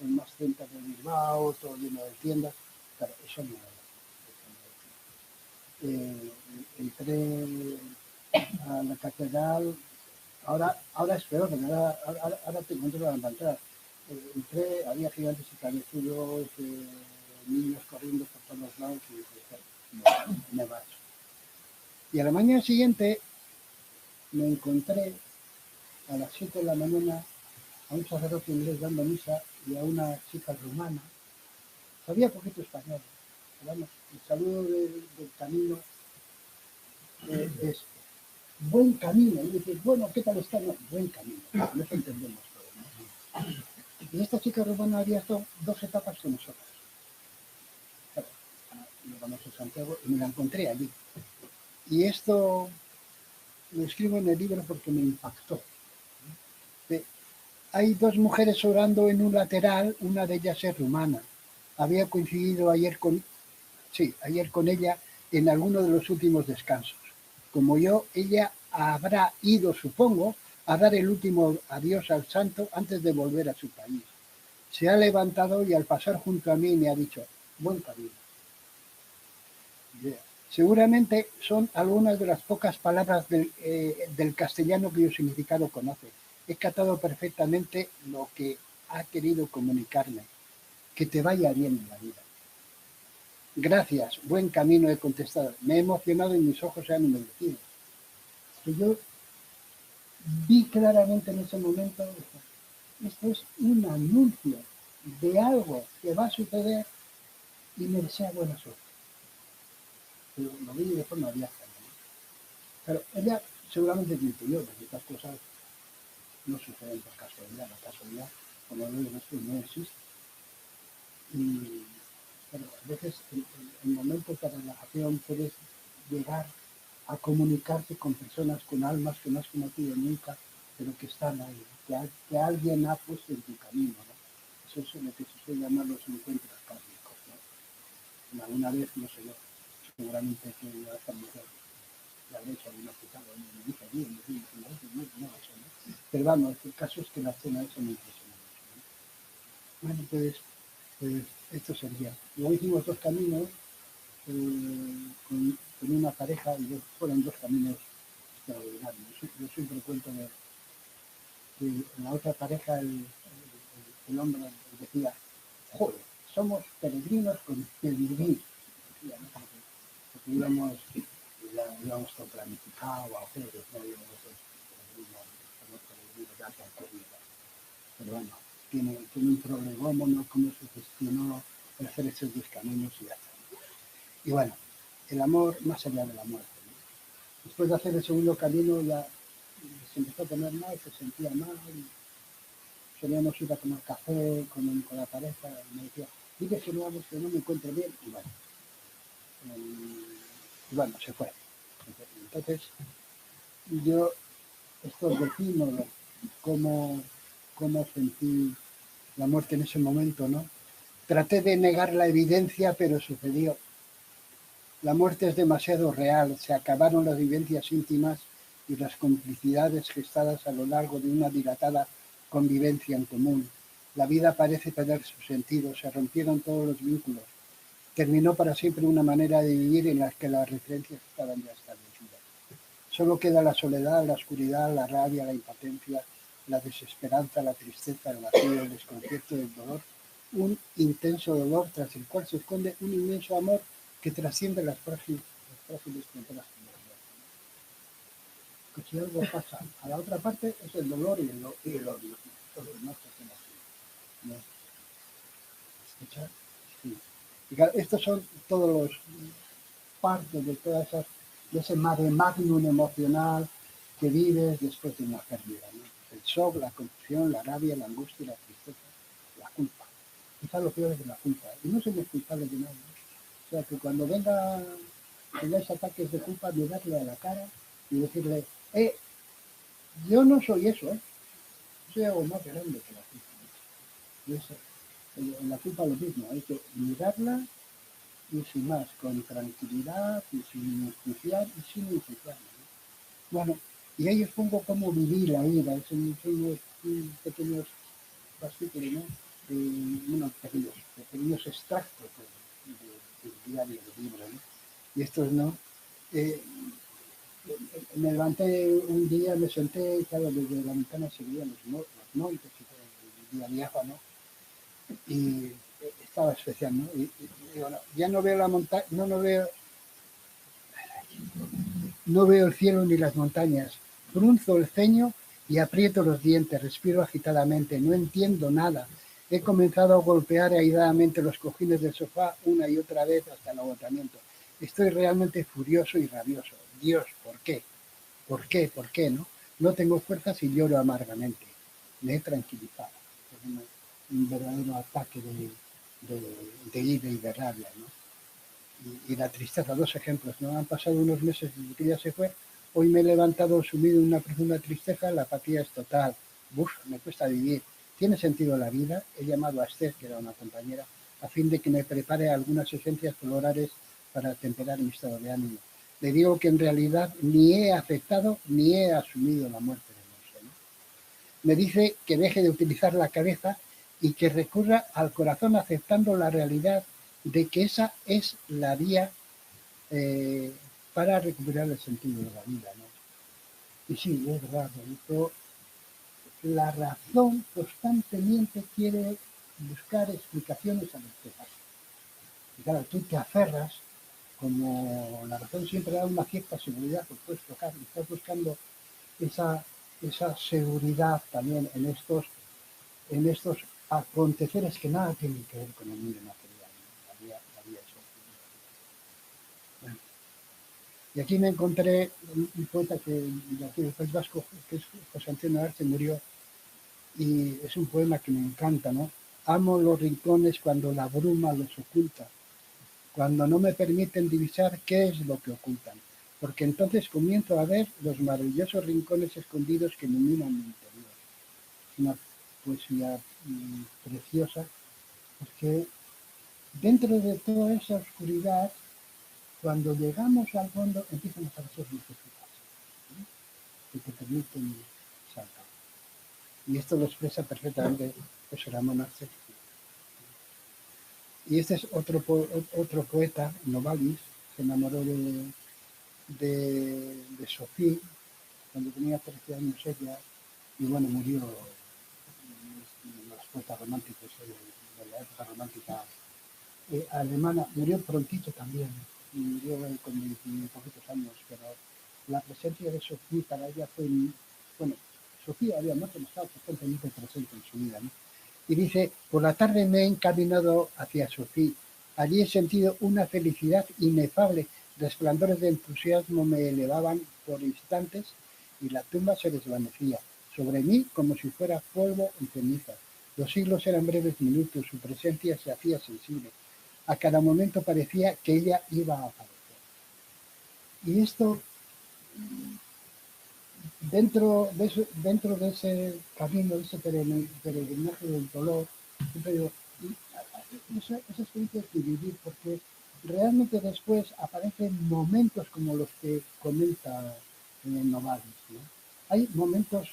el más centro de Bilbao, todo lleno de tiendas. Claro, eso no es. Entré a la catedral, ahora es peor, porque ahora te encuentro la entrada. Entré, había gigantes y cabezudos, niños corriendo por todos los lados y dije, me vas. Y a la mañana siguiente me encontré a las 7 de la mañana a un sacerdote inglés dando misa y a una chica rumana. Sabía poquito español. Vamos, el saludo del camino es buen camino. Y dices, bueno, ¿qué tal está? No, buen camino. Nos entendemos todos, ¿no? Y esta chica rumana había estado 2 etapas con nosotros. Claro, llegamos a Santiago y me la encontré allí. Y esto lo escribo en el libro porque me impactó. Hay 2 mujeres orando en un lateral, una de ellas es rumana. Había coincidido ayer con ella en alguno de los últimos descansos. Como yo, ella habrá ido, supongo, a dar el último adiós al santo antes de volver a su país. Se ha levantado y al pasar junto a mí me ha dicho, buen camino. Seguramente son algunas de las pocas palabras del castellano cuyo significado conoce. He captado perfectamente lo que ha querido comunicarme. Que te vaya bien en la vida. Gracias, buen camino, he contestado. Me he emocionado y mis ojos se han humedecido. Que yo vi claramente en ese momento, esto es un anuncio de algo que va a suceder y me desea buena suerte. Pero lo vi de forma abierta, ¿no? Pero ella seguramente me intuyo, porque estas cosas no suceden por casualidad. La casualidad, como lo digo, no existe. Y bueno, a veces en momentos de relajación puedes llegar a comunicarte con personas, con almas que no has conocido nunca, pero que están ahí, que alguien ha puesto en tu camino, ¿no? Eso es lo que se suele llamar los encuentros kármicos, ¿no? Alguna vez, no sé yo, seguramente que a esta mujer le habré hecho alguna putada, me dice bien, no, eso, ¿no? Pero vamos, el caso es que las escenas son impresionantes, ¿no? Bueno, pues esto sería. Luego hicimos 2 caminos con una pareja y fueron 2 caminos extraordinarios. Yo siempre cuento que en la otra pareja el hombre decía, joder, somos peregrinos con peregrinos. Porque íbamos todo planificado, a hacer, no íbamos peregrinos ya que han corrido. Pero bueno, tiene un problema, ¿no? Cómo se gestionó el hacer estos 2 caminos y ya está. Y bueno, el amor más allá de la muerte, ¿no? Después de hacer el segundo camino ya se empezó a poner mal, se sentía mal. Solíamos ir a tomar café con la pareja y me decía, dile que no me encuentro bien. Y bueno, se fue. Entonces, yo, estos vecinos, cómo sentí la muerte en ese momento, ¿no? Traté de negar la evidencia, pero sucedió. La muerte es demasiado real, se acabaron las vivencias íntimas y las complicidades gestadas a lo largo de una dilatada convivencia en común. La vida parece perder su sentido, se rompieron todos los vínculos. Terminó para siempre una manera de vivir en la que las referencias estaban ya establecidas. Solo queda la soledad, la oscuridad, la rabia, la impotencia, la desesperanza, la tristeza, el vacío, el desconcierto, el dolor. Un intenso dolor tras el cual se esconde un inmenso amor que trasciende las frágiles fronteras de la vida. Que si algo pasa a la otra parte es el dolor y el odio. Todo lo demás es así, ¿no? ¿Escuchar? Sí. Y claro, estos son todos los partes de todas esas de ese mare magnum emocional que vives después de una pérdida, ¿no? El shock, la confusión, la rabia, la angustia, la tristeza, la culpa. Quizá lo peor es la culpa. Y no somos culpables de nada, ¿no? O sea, que cuando tengáis ataques de culpa, mirarle a la cara y decirle, yo no soy eso, soy algo más grande que la culpa. Y eso, en la culpa lo mismo, hay que mirarla y sin más, con tranquilidad y sin enjuiciar y sin enjuiciar, ¿no? Bueno, y ahí os pongo cómo viví la ira, son pequeños fascículos, ¿no? Unos pequeños extractos del diario, del libro, ¿no? Y estos no. Eh, Me levanté un día, me senté, claro, desde la ventana se veían los montes y todo, el día diáfano, y estaba especial, ¿no? Y digo, no, ya no veo la montaña, no veo el cielo ni las montañas. Frunzo el ceño y aprieto los dientes, respiro agitadamente, no entiendo nada. He comenzado a golpear airadamente los cojines del sofá una y otra vez hasta el agotamiento. Estoy realmente furioso y rabioso. Dios, ¿por qué? ¿Por qué? ¿Por qué? No tengo fuerzas y lloro amargamente. Me he tranquilizado. Es un verdadero ataque de ira y de rabia, ¿no? Y la tristeza, dos ejemplos, ¿no? Han pasado unos meses desde que ella se fue, hoy me he levantado sumido en una profunda tristeza, la apatía es total, me cuesta vivir, ¿tiene sentido la vida? He llamado a Esther, que era una compañera, a fin de que me prepare algunas esencias florales para temperar mi estado de ánimo. Le digo que en realidad ni he aceptado ni he asumido la muerte de Monse, ¿no? Me dice que deje de utilizar la cabeza y que recurra al corazón aceptando la realidad de que esa es la vía para recuperar el sentido de la vida, ¿no? Y sí, es verdad, Benito, la razón constantemente quiere buscar explicaciones a lo que pasa. Y claro, tú te aferras, como la razón siempre da una cierta seguridad, pues puedes tocar, y estás buscando esa seguridad también en estos aconteceres que nada tienen que ver con el mundo material, ¿no? La vida es otra. Bueno, y aquí me encontré un poeta de aquí del País Vasco, que es José Antonio Arce, murió, y es un poema que me encanta, ¿no? Amo los rincones cuando la bruma los oculta, cuando no me permiten divisar qué es lo que ocultan, porque entonces comienzo a ver los maravillosos rincones escondidos que iluminan mi interior. Es una poesía preciosa, porque dentro de toda esa oscuridad, cuando llegamos al fondo, empiezan a aparecer lucecitas, ¿sí? Que te permiten saltar. Y esto lo expresa perfectamente José Ramón Arce. Y este es otro poeta, Novalis, se enamoró de Sofía cuando tenía 13 años ella, y bueno, murió en los poetas románticos de la época romántica alemana, murió prontito también, murió con 20 poquitos años, pero la presencia de Sofía para ella fue, bueno, Sofía había muerto, no estaba constantemente presente en su vida, ¿no? Y dice, por la tarde me he encaminado hacia Sofía, allí he sentido una felicidad inefable, resplandores de entusiasmo me elevaban por instantes y la tumba se desvanecía sobre mí como si fuera polvo y ceniza. Los siglos eran breves minutos, su presencia se hacía sensible. A cada momento parecía que ella iba a aparecer. Y esto, dentro de ese camino, de ese peregrinaje del dolor, siempre digo, esa experiencia hay que vivir, porque realmente después aparecen momentos como los que comenta Novalis, ¿no? Hay momentos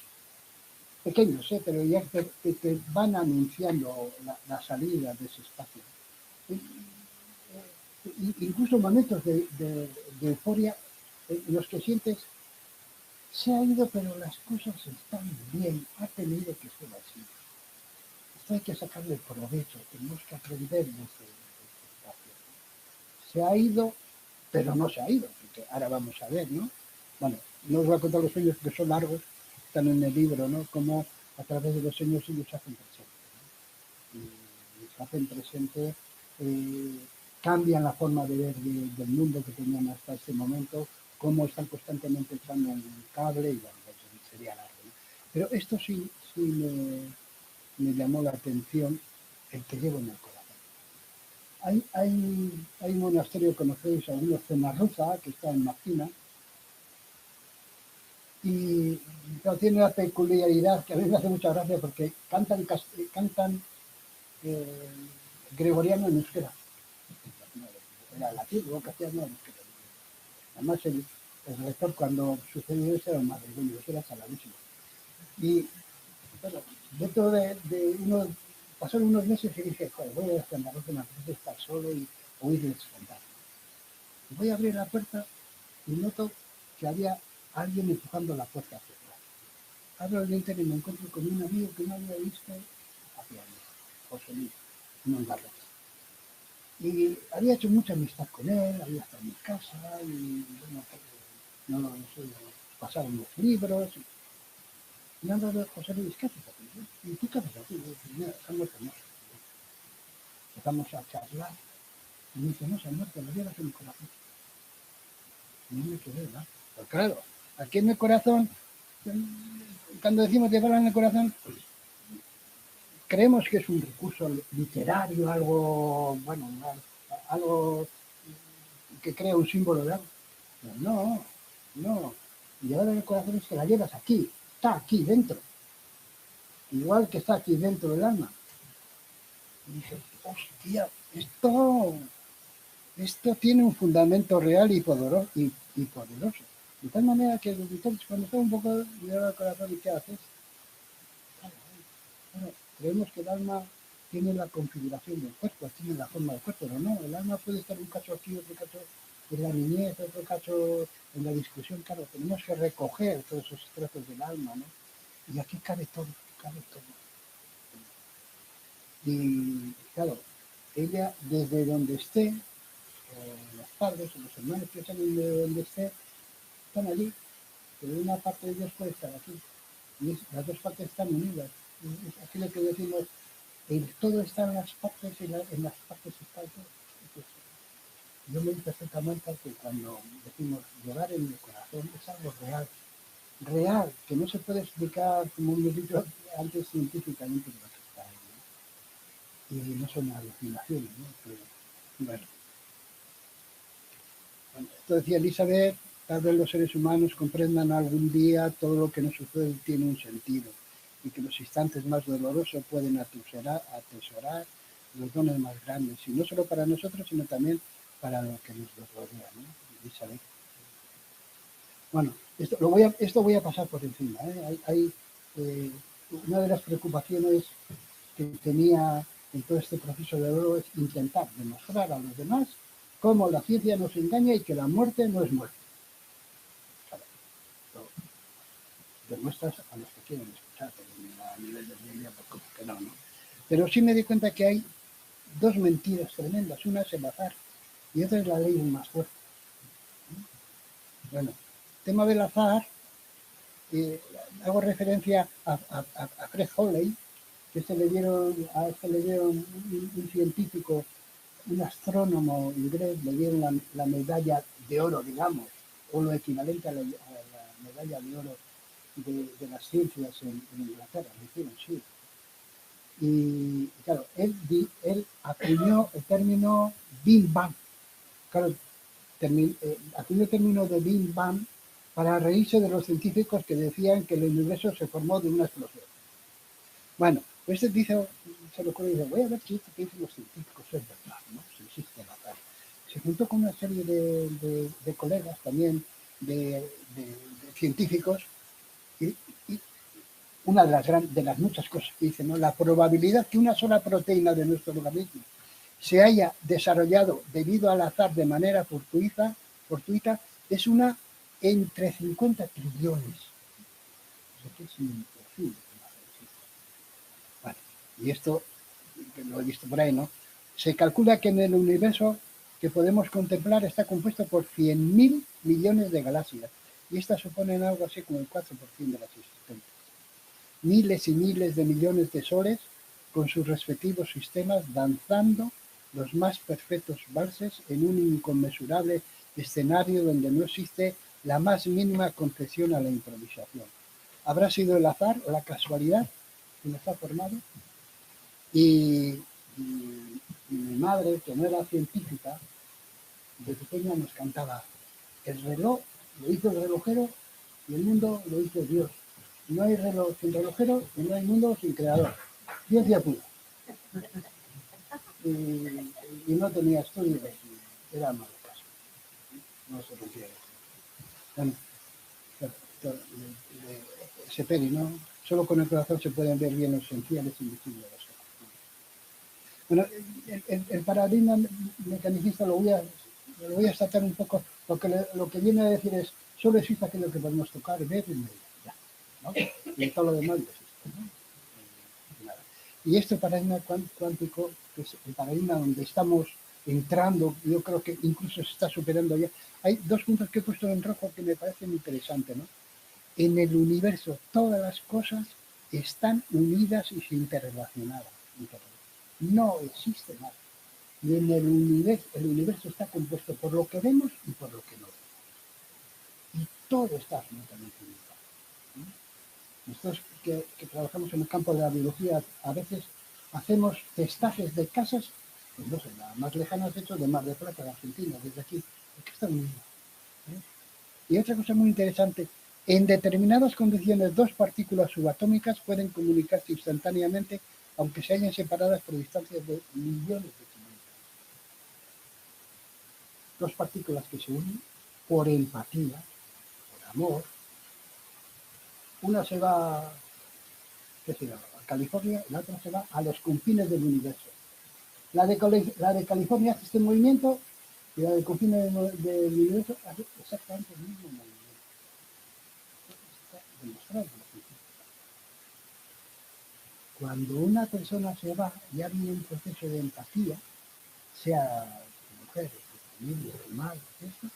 pequeños, pero ya que te van anunciando la salida de ese espacio. Incluso momentos de euforia en los que sientes se ha ido, pero las cosas están bien, ha tenido que ser así. Esto hay que sacarle provecho, tenemos que aprender de ese espacio. Se ha ido, pero no se ha ido, porque ahora vamos a ver, ¿no? Bueno, no os voy a contar los sueños que son largos, están en el libro, ¿no? Cómo a través de los sueños ellos se hacen presente, ¿no? Y se hacen presente, cambian la forma de ver del mundo que tenían hasta ese momento, cómo están constantemente echando un cable y bueno, pues sería largo, ¿no? Pero esto sí, me llamó la atención, el que llevo en el corazón. Hay un monasterio, conocéis, algunos, Cenarruza, que está en Martina, y tiene la peculiaridad que a mí me hace mucha gracia porque cantan gregoriano en euskera. Era latín, luego castellano en euskera. Además, el rector, cuando sucedió eso, era un madrileño, eso era saladísimo. Y bueno, dentro de unos, pasaron unos meses y dije, joder, voy a ir a Cenarruza, me apetece estar solo y oírles cantar. Voy a abrir la puerta y noto que había alguien empujando la puerta hacia atrás. Abro el internet y me encuentro con un amigo que no había visto hacía años, José Luis, un hongarro. Y había hecho mucha amistad con él, había estado en mi casa y bueno, no sé, pasaron los libros. Y me han dado José Luis, ¿qué haces aquí? ¿Y tú qué haces aquí? Y yo, mira, se han muerto, no. Empezamos a charlar y me dice, no, se han muerto, lo llevas en mi corazón. Y yo me quedé, ¿no? Pues claro, aquí en el corazón, cuando decimos llevarlo en el corazón, creemos que es un recurso literario, algo, bueno, algo que crea un símbolo de algo. Pero no. Llevar en el corazón es que la llevas aquí, está aquí dentro. Igual que está aquí dentro del alma. Y dije, hostia, esto tiene un fundamento real y poderoso. De tal manera que cuando está un poco llevado al corazón, ¿y qué haces? Bueno, creemos que el alma tiene la configuración del cuerpo, tiene la forma del cuerpo, pero no, el alma puede estar un cacho aquí, otro cacho en la niñez, otro cacho en la discusión. Claro, tenemos que recoger todos esos trozos del alma, ¿no? Y aquí cabe todo, cabe todo. Y claro, ella desde donde esté, los padres o los hermanos que salen de donde esté, están allí, pero una parte de ellos puede estar aquí. Y las dos partes están unidas. Es aquello que decimos, el todo está en las partes y en las partes está el todo. Entonces, yo me di perfectamente que cuando decimos llevar en el corazón es algo real, que no se puede explicar, como hemos dicho antes, científicamente lo que está ahí, ¿no? Y no son alucinaciones, ¿no? Pero, bueno, esto decía Elizabeth, tal vez los seres humanos comprendan algún día todo lo que nos sucede tiene un sentido y que los instantes más dolorosos pueden atesorar los dones más grandes, y no solo para nosotros, sino también para lo que nos rodea, ¿no? Elizabeth. Bueno, esto voy a pasar por encima, ¿eh? Una de las preocupaciones que tenía en todo este proceso de oro es intentar demostrar a los demás cómo la ciencia nos engaña y que la muerte no es muerte. Claro, lo demuestras a los que quieren escuchar, pero a nivel de Biblia, pues como que no. Pero sí me di cuenta que hay dos mentiras tremendas. Una es el azar y otra es la ley más fuerte. Bueno, el tema del azar, hago referencia a Fred Hoyle, que le dieron un científico, un astrónomo inglés, le dieron la medalla de oro, digamos, o lo equivalente a la medalla de oro de las ciencias en Inglaterra, le hicieron, sí. Y claro, él acuñó el término Big Bang. Claro, acuñó el término de Big Bang para reírse de los científicos que decían que el universo se formó de una explosión. Bueno, pues él dice, se lo ocurre y dice, voy a ver si esto que dicen los científicos es verdad, ¿no? Si existe el azar. Se juntó con una serie de colegas también, de científicos, y una de las muchas cosas que dice, ¿no? La probabilidad que una sola proteína de nuestro organismo se haya desarrollado debido al azar de manera fortuita es una entre 50 trillones. O sea que es imposible. Bueno, y esto, que lo he visto por ahí, ¿no? Se calcula que en el universo que podemos contemplar está compuesto por 100.000 millones de galaxias, y estas suponen algo así como el 4% de las existentes. Miles y miles de millones de soles con sus respectivos sistemas danzando los más perfectos valses en un inconmensurable escenario donde no existe la más mínima concesión a la improvisación. Habrá sido el azar o la casualidad que nos ha formado. Y mi madre, que no era científica, de pequeña nos cantaba: el reloj lo hizo el relojero y el mundo lo hizo Dios. No hay reloj sin relojero y no hay mundo sin creador. Ciencia pura. Y no tenía estudios, era malo caso. No se refiere a eso. Bueno, ese peri, ¿no? Solo con el corazón se pueden ver bien los esenciales invisibles de los ojos. Bueno, el paradigma mecanicista lo voy a saltar un poco. Lo que viene a decir es: solo existe aquello que podemos tocar, ver y medir. Ya, ¿no? Y todo lo demás no existe, ¿no? Y este paradigma cuántico, que es el paradigma donde estamos entrando, yo creo que incluso se está superando ya. Hay dos puntos que he puesto en rojo que me parecen interesantes, ¿no? En el universo todas las cosas están unidas y interrelacionadas. No existe nada. Y en el universo está compuesto por lo que vemos y por lo que no vemos. Y todo está absolutamente unido. Nosotros que trabajamos en el campo de la biología, a veces hacemos testajes de casas, pues no sé, la más lejana de hecho de Mar del Plata, de Argentina, desde aquí, porque está unido. Y otra cosa muy interesante: en determinadas condiciones, dos partículas subatómicas pueden comunicarse instantáneamente, aunque se hayan separadas por distancias de millones de kilómetros. Dos partículas que se unen por empatía, por amor. Una se va, qué sé yo, a California, y la otra se va a los confines del universo. La de California hace este movimiento y la de confines del universo hace exactamente el mismo movimiento. Está demostrado. Cuando una persona se va, ya viene un proceso de empatía, sea mujer, familia, madre, eso.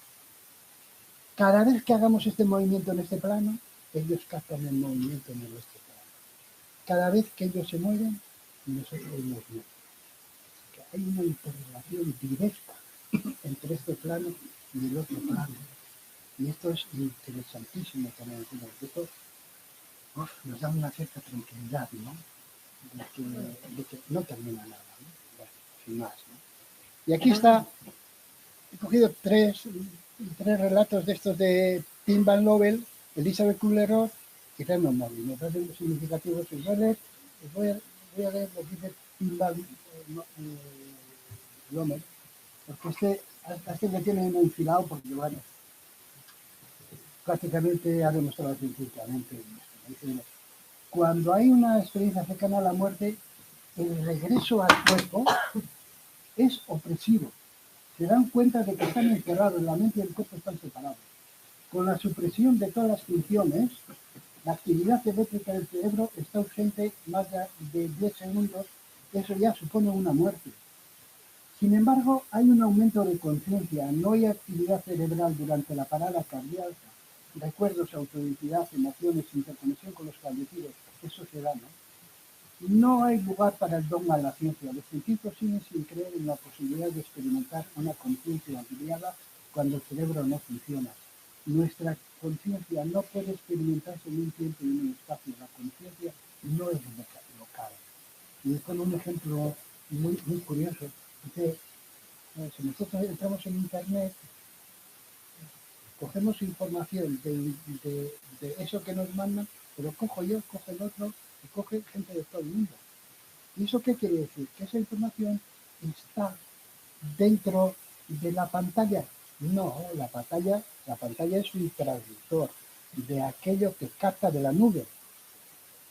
Cada vez que hagamos este movimiento en este plano, ellos captan el movimiento en nuestro plano. Cada vez que ellos se mueven, nosotros nos movemos. Hay una interrelación directa entre este plano y el otro plano. Y esto es interesantísimo también. Esto nos da una cierta tranquilidad, ¿no? De que no termina nada, ¿no? Bueno, sin más, ¿no? Y aquí está, he cogido tres relatos de estos de Tim Van Lovell, Elizabeth Kubler-Ross y Raymond Moody. Me parecen muy significativos. Voy a leer lo que dice Tim Van Lovell, porque este le tiene enfilado, porque bueno, prácticamente ha demostrado científicamente. Cuando hay una experiencia cercana a la muerte, el regreso al cuerpo es opresivo. Se dan cuenta de que están encerrados, la mente y el cuerpo están separados. Con la supresión de todas las funciones, la actividad eléctrica del cerebro está ausente más de 10 segundos. Eso ya supone una muerte. Sin embargo, hay un aumento de conciencia, no hay actividad cerebral durante la parada cardíaca, recuerdos, autoidentidad, emociones, interconexión con los fallecidos. Eso se da, ¿no? No hay lugar para el dogma de la ciencia. Los científicos siguen sin creer en la posibilidad de experimentar una conciencia ampliada cuando el cerebro no funciona. Nuestra conciencia no puede experimentarse en un tiempo y en un espacio. La conciencia no es local. Y con un ejemplo muy, muy curioso. Dice, si nosotros entramos en Internet, cogemos información de eso que nos mandan, pero cojo yo, coge el otro, y coge gente de todo el mundo. ¿Y eso qué quiere decir? Que esa información está dentro de la pantalla. No, la pantalla es un traductor de aquello que capta de la nube.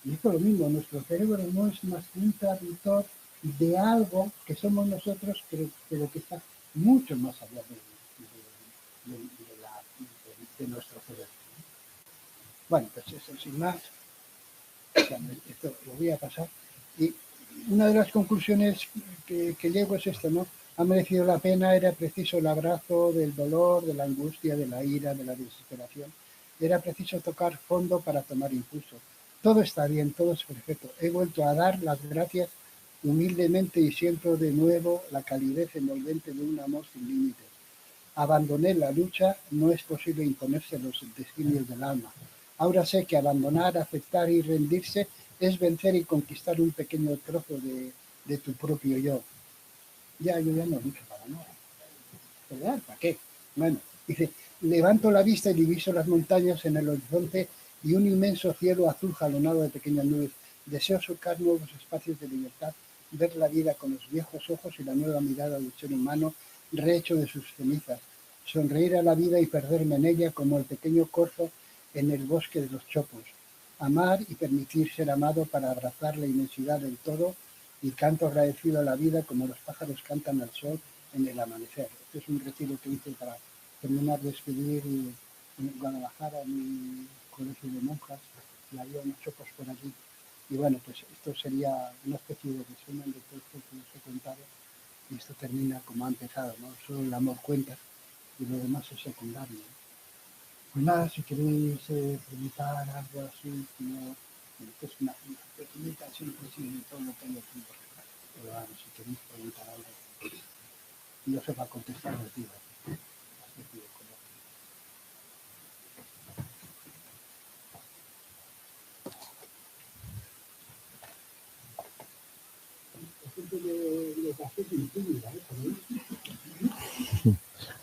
Y esto es lo mismo, nuestro cerebro no es más que un traductor de algo que somos nosotros, pero que está mucho más allá de nuestro cerebro. Bueno, pues eso, sin más, esto lo voy a pasar. Y una de las conclusiones que llego es esto, ¿no? Ha merecido la pena, era preciso el abrazo del dolor, de la angustia, de la ira, de la desesperación. Era preciso tocar fondo para tomar impulso. Todo está bien, todo es perfecto. He vuelto a dar las gracias humildemente y siento de nuevo la calidez envolvente de un amor sin límites. Abandoné la lucha, no es posible imponerse los designios del alma. Ahora sé que abandonar, aceptar y rendirse es vencer y conquistar un pequeño trozo de tu propio yo. Yo ya no lucho para nada. ¿Verdad? ¿Para qué? Bueno, dice, levanto la vista y diviso las montañas en el horizonte y un inmenso cielo azul jalonado de pequeñas nubes. Deseo surcar nuevos espacios de libertad, ver la vida con los viejos ojos y la nueva mirada del ser humano rehecho de sus cenizas, sonreír a la vida y perderme en ella como el pequeño corzo en el bosque de los chopos, amar y permitir ser amado para abrazar la inmensidad del todo y canto agradecido a la vida como los pájaros cantan al sol en el amanecer. Este es un retiro que hice para terminar de escribir en Guadalajara, en mi colegio de monjas, y había unos chopos por allí. Y bueno, pues esto sería una especie de resumen de todo esto que os he contado. Y esto termina como ha empezado, ¿no? Solo el amor cuenta y lo demás es secundario. Pues nada, si queréis preguntar algo así, como esto es una pequeñita síntesis de todo lo que hay aquí. Pero bueno, si queréis preguntar algo, no sepa contestar, os digo.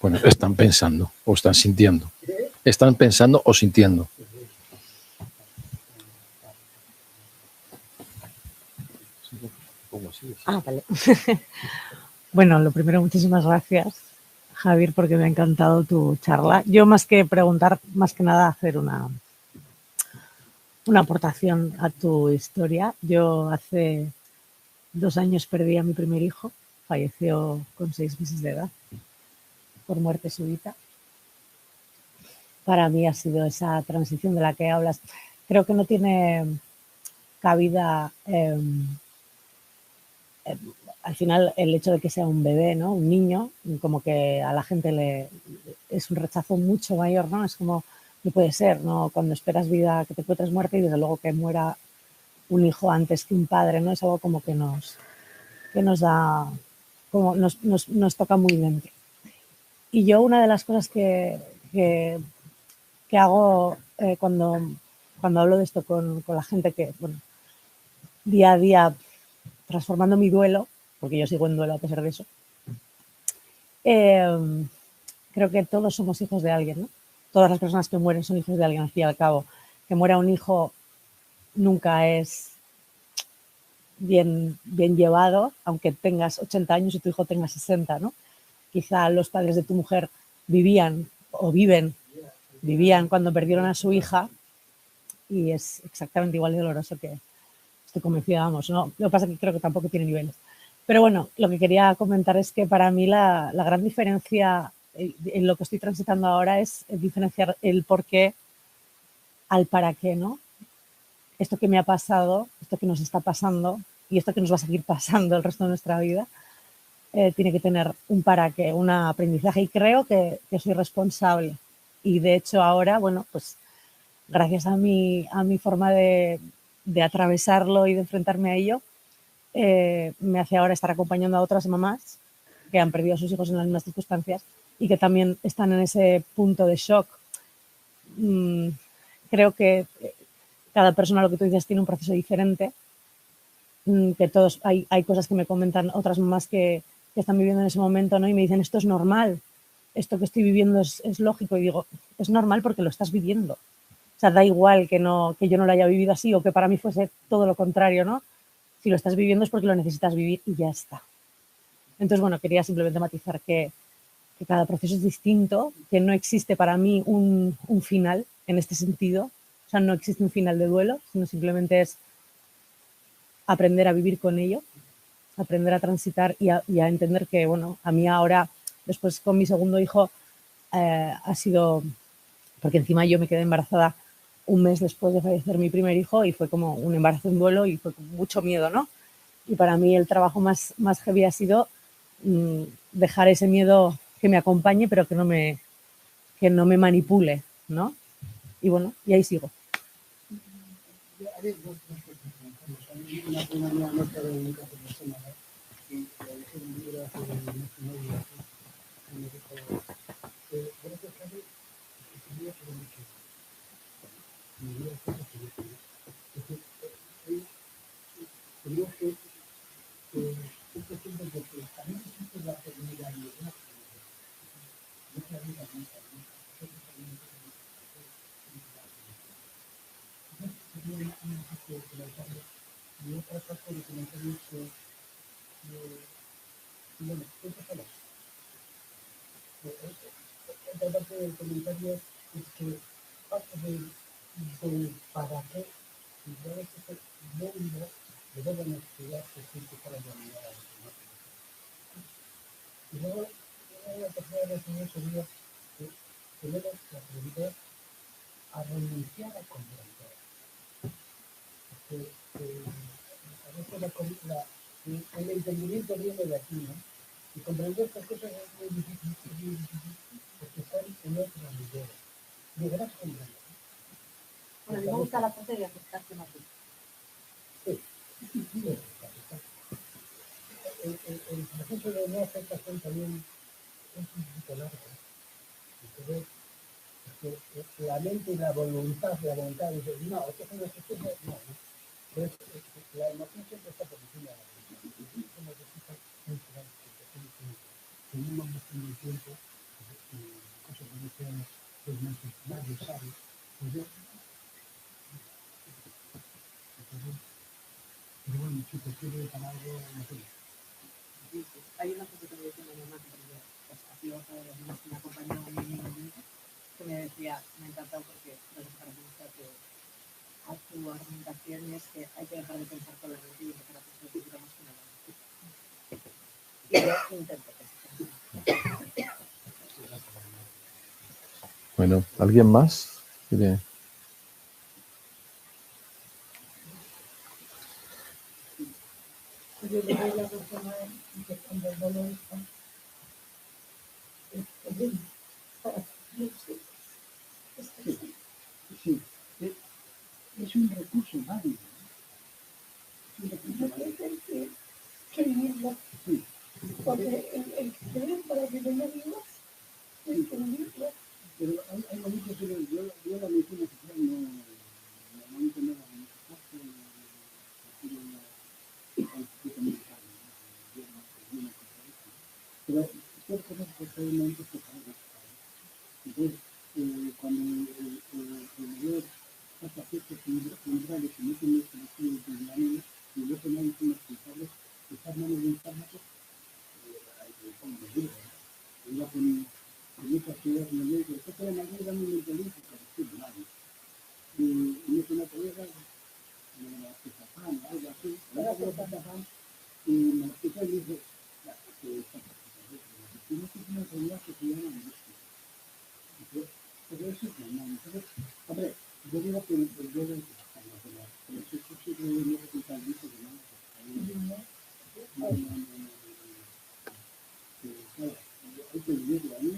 Bueno, están pensando o están sintiendo. Están pensando o sintiendo. Vale. Bueno, lo primero, muchísimas gracias, Javier, porque me ha encantado tu charla. Yo más que preguntar, más que nada hacer una aportación a tu historia. Yo hace 2 años perdí a mi primer hijo, falleció con 6 meses de edad por muerte súbita. Para mí ha sido esa transición de la que hablas. Creo que no tiene cabida al final el hecho de que sea un bebé, ¿no? Un niño, como que a la gente le es un rechazo mucho mayor, ¿no? Es como, no puede ser, ¿no? Cuando esperas vida, que te encuentres muerte y desde luego que muera un hijo antes que un padre, ¿no? Es algo como que nos da, como nos toca muy dentro. Y yo una de las cosas que hago cuando hablo de esto con la gente que, bueno, día a día transformando mi duelo, porque yo sigo en duelo a pesar de eso, creo que todos somos hijos de alguien, ¿no? Todas las personas que mueren son hijos de alguien, al fin y al cabo. Que muera un hijo nunca es bien llevado, aunque tengas 80 años y tu hijo tenga 60, ¿no? Quizá los padres de tu mujer vivían cuando perdieron a su hija y es exactamente igual de doloroso que estoy convencida, vamos, ¿no? Lo que pasa es que creo que tampoco tiene niveles. Pero bueno, lo que quería comentar es que para mí la gran diferencia en lo que estoy transitando ahora es diferenciar el por qué al para qué, ¿no? Esto que me ha pasado, esto que nos está pasando y esto que nos va a seguir pasando el resto de nuestra vida, tiene que tener un para qué, un aprendizaje y creo que soy responsable. Y de hecho ahora, bueno, pues gracias a mi forma de atravesarlo y de enfrentarme a ello, me hace ahora estar acompañando a otras mamás que han perdido a sus hijos en las mismas circunstancias y que también están en ese punto de shock. Creo que cada persona, lo que tú dices, tiene un proceso diferente, que todos, hay cosas que me comentan otras mamás que están viviendo en ese momento, ¿no? Y me dicen, esto es normal, esto que estoy viviendo es lógico, y digo, es normal porque lo estás viviendo. O sea, da igual que yo no lo haya vivido así o que para mí fuese todo lo contrario, ¿no? Si lo estás viviendo es porque lo necesitas vivir y ya está. Entonces, bueno, quería simplemente matizar que cada proceso es distinto, que no existe para mí un final en este sentido. O sea, no existe un final de duelo, sino simplemente es aprender a vivir con ello, aprender a transitar y a entender que, bueno, a mí ahora, después con mi segundo hijo, ha sido, porque encima yo me quedé embarazada un mes después de fallecer mi primer hijo y fue como un embarazo en duelo y fue con mucho miedo, ¿no? Y para mí el trabajo más heavy ha sido dejar ese miedo que me acompañe, pero que no me manipule, ¿no? Y bueno, y ahí sigo. Una prima mía no estaba en un caso personal y le dejé un libro hace un mes y medio y me dijo, Pero es que estoy consciente de que también existe la terminalidad. No se habla nunca, sería una parte de comentarios y otra parte de comentarios bueno, eso solo. Otra parte del comentario es que parte del para qué y todo ese mundo de toda la necesidad que siempre para la humanidad. Y luego, la tercera definición sería que tenemos la prioridad a renunciar a comprender. A veces el entendimiento viene de aquí, ¿no? Y comprender estas cosas es muy difícil, porque están en otro nivel. Llegarás a comprender. Bueno, a mí me gusta la frase de aceptarse más bien. Sí, el proceso de no aceptación también es un poquito largo. Entonces, la mente y la voluntad dice, no, esto es una tristeza, no. Entonces, la emoción siempre está por encima de la voluntad. Eso necesita un plan, tenemos un tiempo, cosas que no sean 6 meses, nadie sabe. Pero bueno, si te quiere para algo, no sé. Hay una cosa que me decía mi mamá, que ha sido otra de las niñas que me ha acompañado en mi momento, que me decía, me ha encantado porque creo que para muestra que a su argumentación es que hay que dejar de pensar con la mente y empezar a pensar un poquito más con la mente. Y yo intento que Bueno, ¿alguien más? ¿Quiere? Yo le doy la persona que cuando el dolor está sí, es un recurso válido. Es un recurso válido. Que vivirlo. Sí. Porque el que te ven para que tengas vivos, es que vivirlo. Pero hay momentos que yo la medicina social no entiendo la medicina pero yo conozco que hay momentos que son entonces, cuando el mayor pasa ciertos umbrales y no tiene solución de la niña, y no tiene medicinas culpables, estar manos de un fármaco, hay que poner medida. Iba con muchas ciudades en el médico, después de la mayor dame un mentalismo, pero sí, nadie. Y me hizo una colega, me pizapán, algo así, me hago pizapán, y me explicó y dice, no es una enfermedad que se llama angustia. Pero eso es normal. Entonces, hombre, yo digo que el día de pero si eso sí que no resulta el dicho que no. Claro, hay que vivirlo. A mí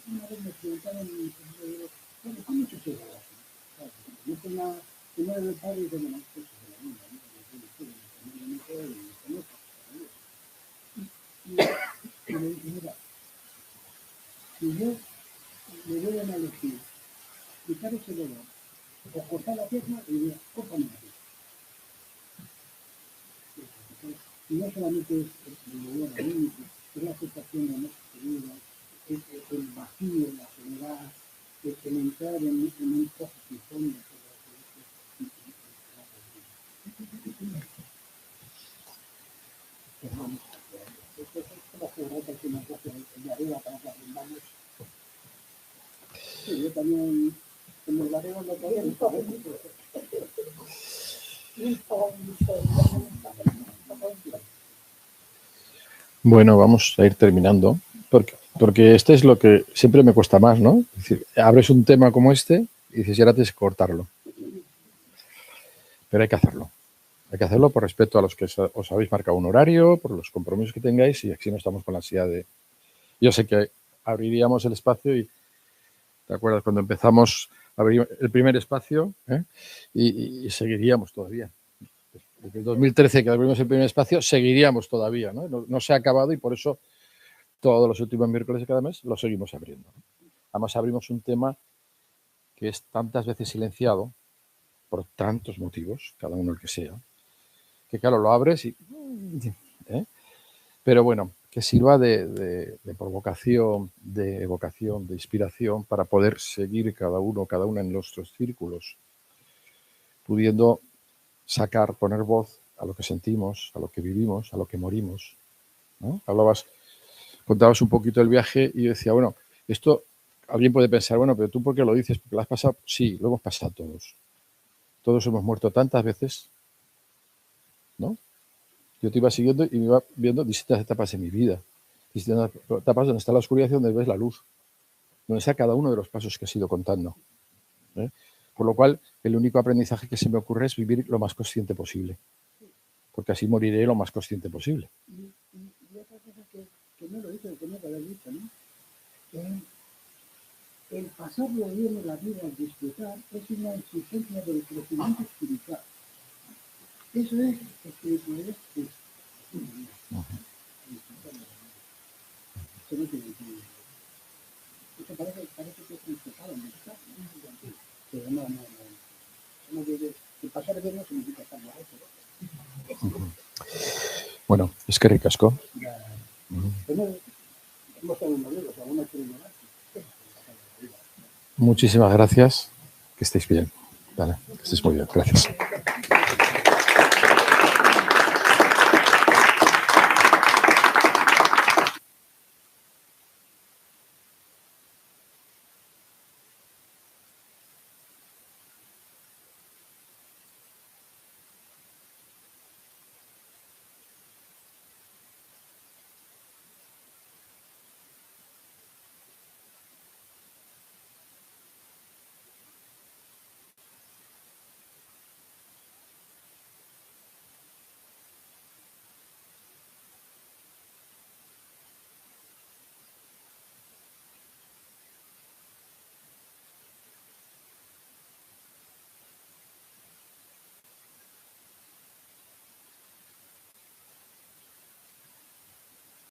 una vez me preguntaron, bueno, ¿cómo se llega a eso? Claro, yo soy una primera del padre y tengo más cosas de la vida, y le dije, mira, si yo me voy a elegir quitar ese dolor o cortar la pierna y diría, córtame la pierna. Y no solamente es el dolor anímico, es la aceptación de nuestra vida, es el vacío, la soledad, es el entrar en un pozo sin fondo. Esto es como que se nos hace de arriba para que aprendamos. Sí, yo también, en el barrio no podía ni saber. Bueno, vamos a ir terminando, porque este es lo que siempre me cuesta más, ¿no? Es decir, abres un tema como este y dices, y ahora tienes que cortarlo. Pero hay que hacerlo. Hay que hacerlo por respeto a los que os habéis marcado un horario, por los compromisos que tengáis y así no estamos con la ansiedad de... Yo sé que abriríamos el espacio y, ¿te acuerdas? Cuando empezamos a abrir el primer espacio y seguiríamos todavía. Desde el 2013 que abrimos el primer espacio, seguiríamos todavía, ¿no? No se ha acabado y por eso todos los últimos miércoles de cada mes lo seguimos abriendo, ¿no? Además abrimos un tema que es tantas veces silenciado por tantos motivos, cada uno el que sea, que claro, lo abres y... Pero bueno, que sirva de provocación, de evocación, de inspiración para poder seguir cada una en nuestros círculos, pudiendo sacar, poner voz a lo que sentimos, a lo que vivimos, a lo que morimos, ¿no? Contabas un poquito el viaje y yo decía, bueno, esto alguien puede pensar, bueno, pero tú ¿por qué lo dices? ¿Porque lo has pasado? Sí, lo hemos pasado todos. Todos hemos muerto tantas veces, ¿no? Yo te iba siguiendo y me iba viendo distintas etapas de mi vida, distintas etapas donde está la oscuridad y donde ves la luz, donde está cada uno de los pasos que has ido contando, ¿eh? Por lo cual, el único aprendizaje que se me ocurre es vivir lo más consciente posible, porque así moriré lo más consciente posible. Y otra cosa que no lo hice, que no lo había dicho, ¿no? El pasarlo bien en la vida, el disfrutar, es una exigencia del crecimiento espiritual. Eso es espiritualidad. Eso no tiene sentido. Eso parece que es un pecado mental, ¿no? Pero no debe, el pasar bien no significa estar borracho. Bueno, es que ricasco. Hemos tenido modelos, aún no quieren morar. Muchísimas gracias. Que estéis bien. Vale, que estéis muy bien. Gracias.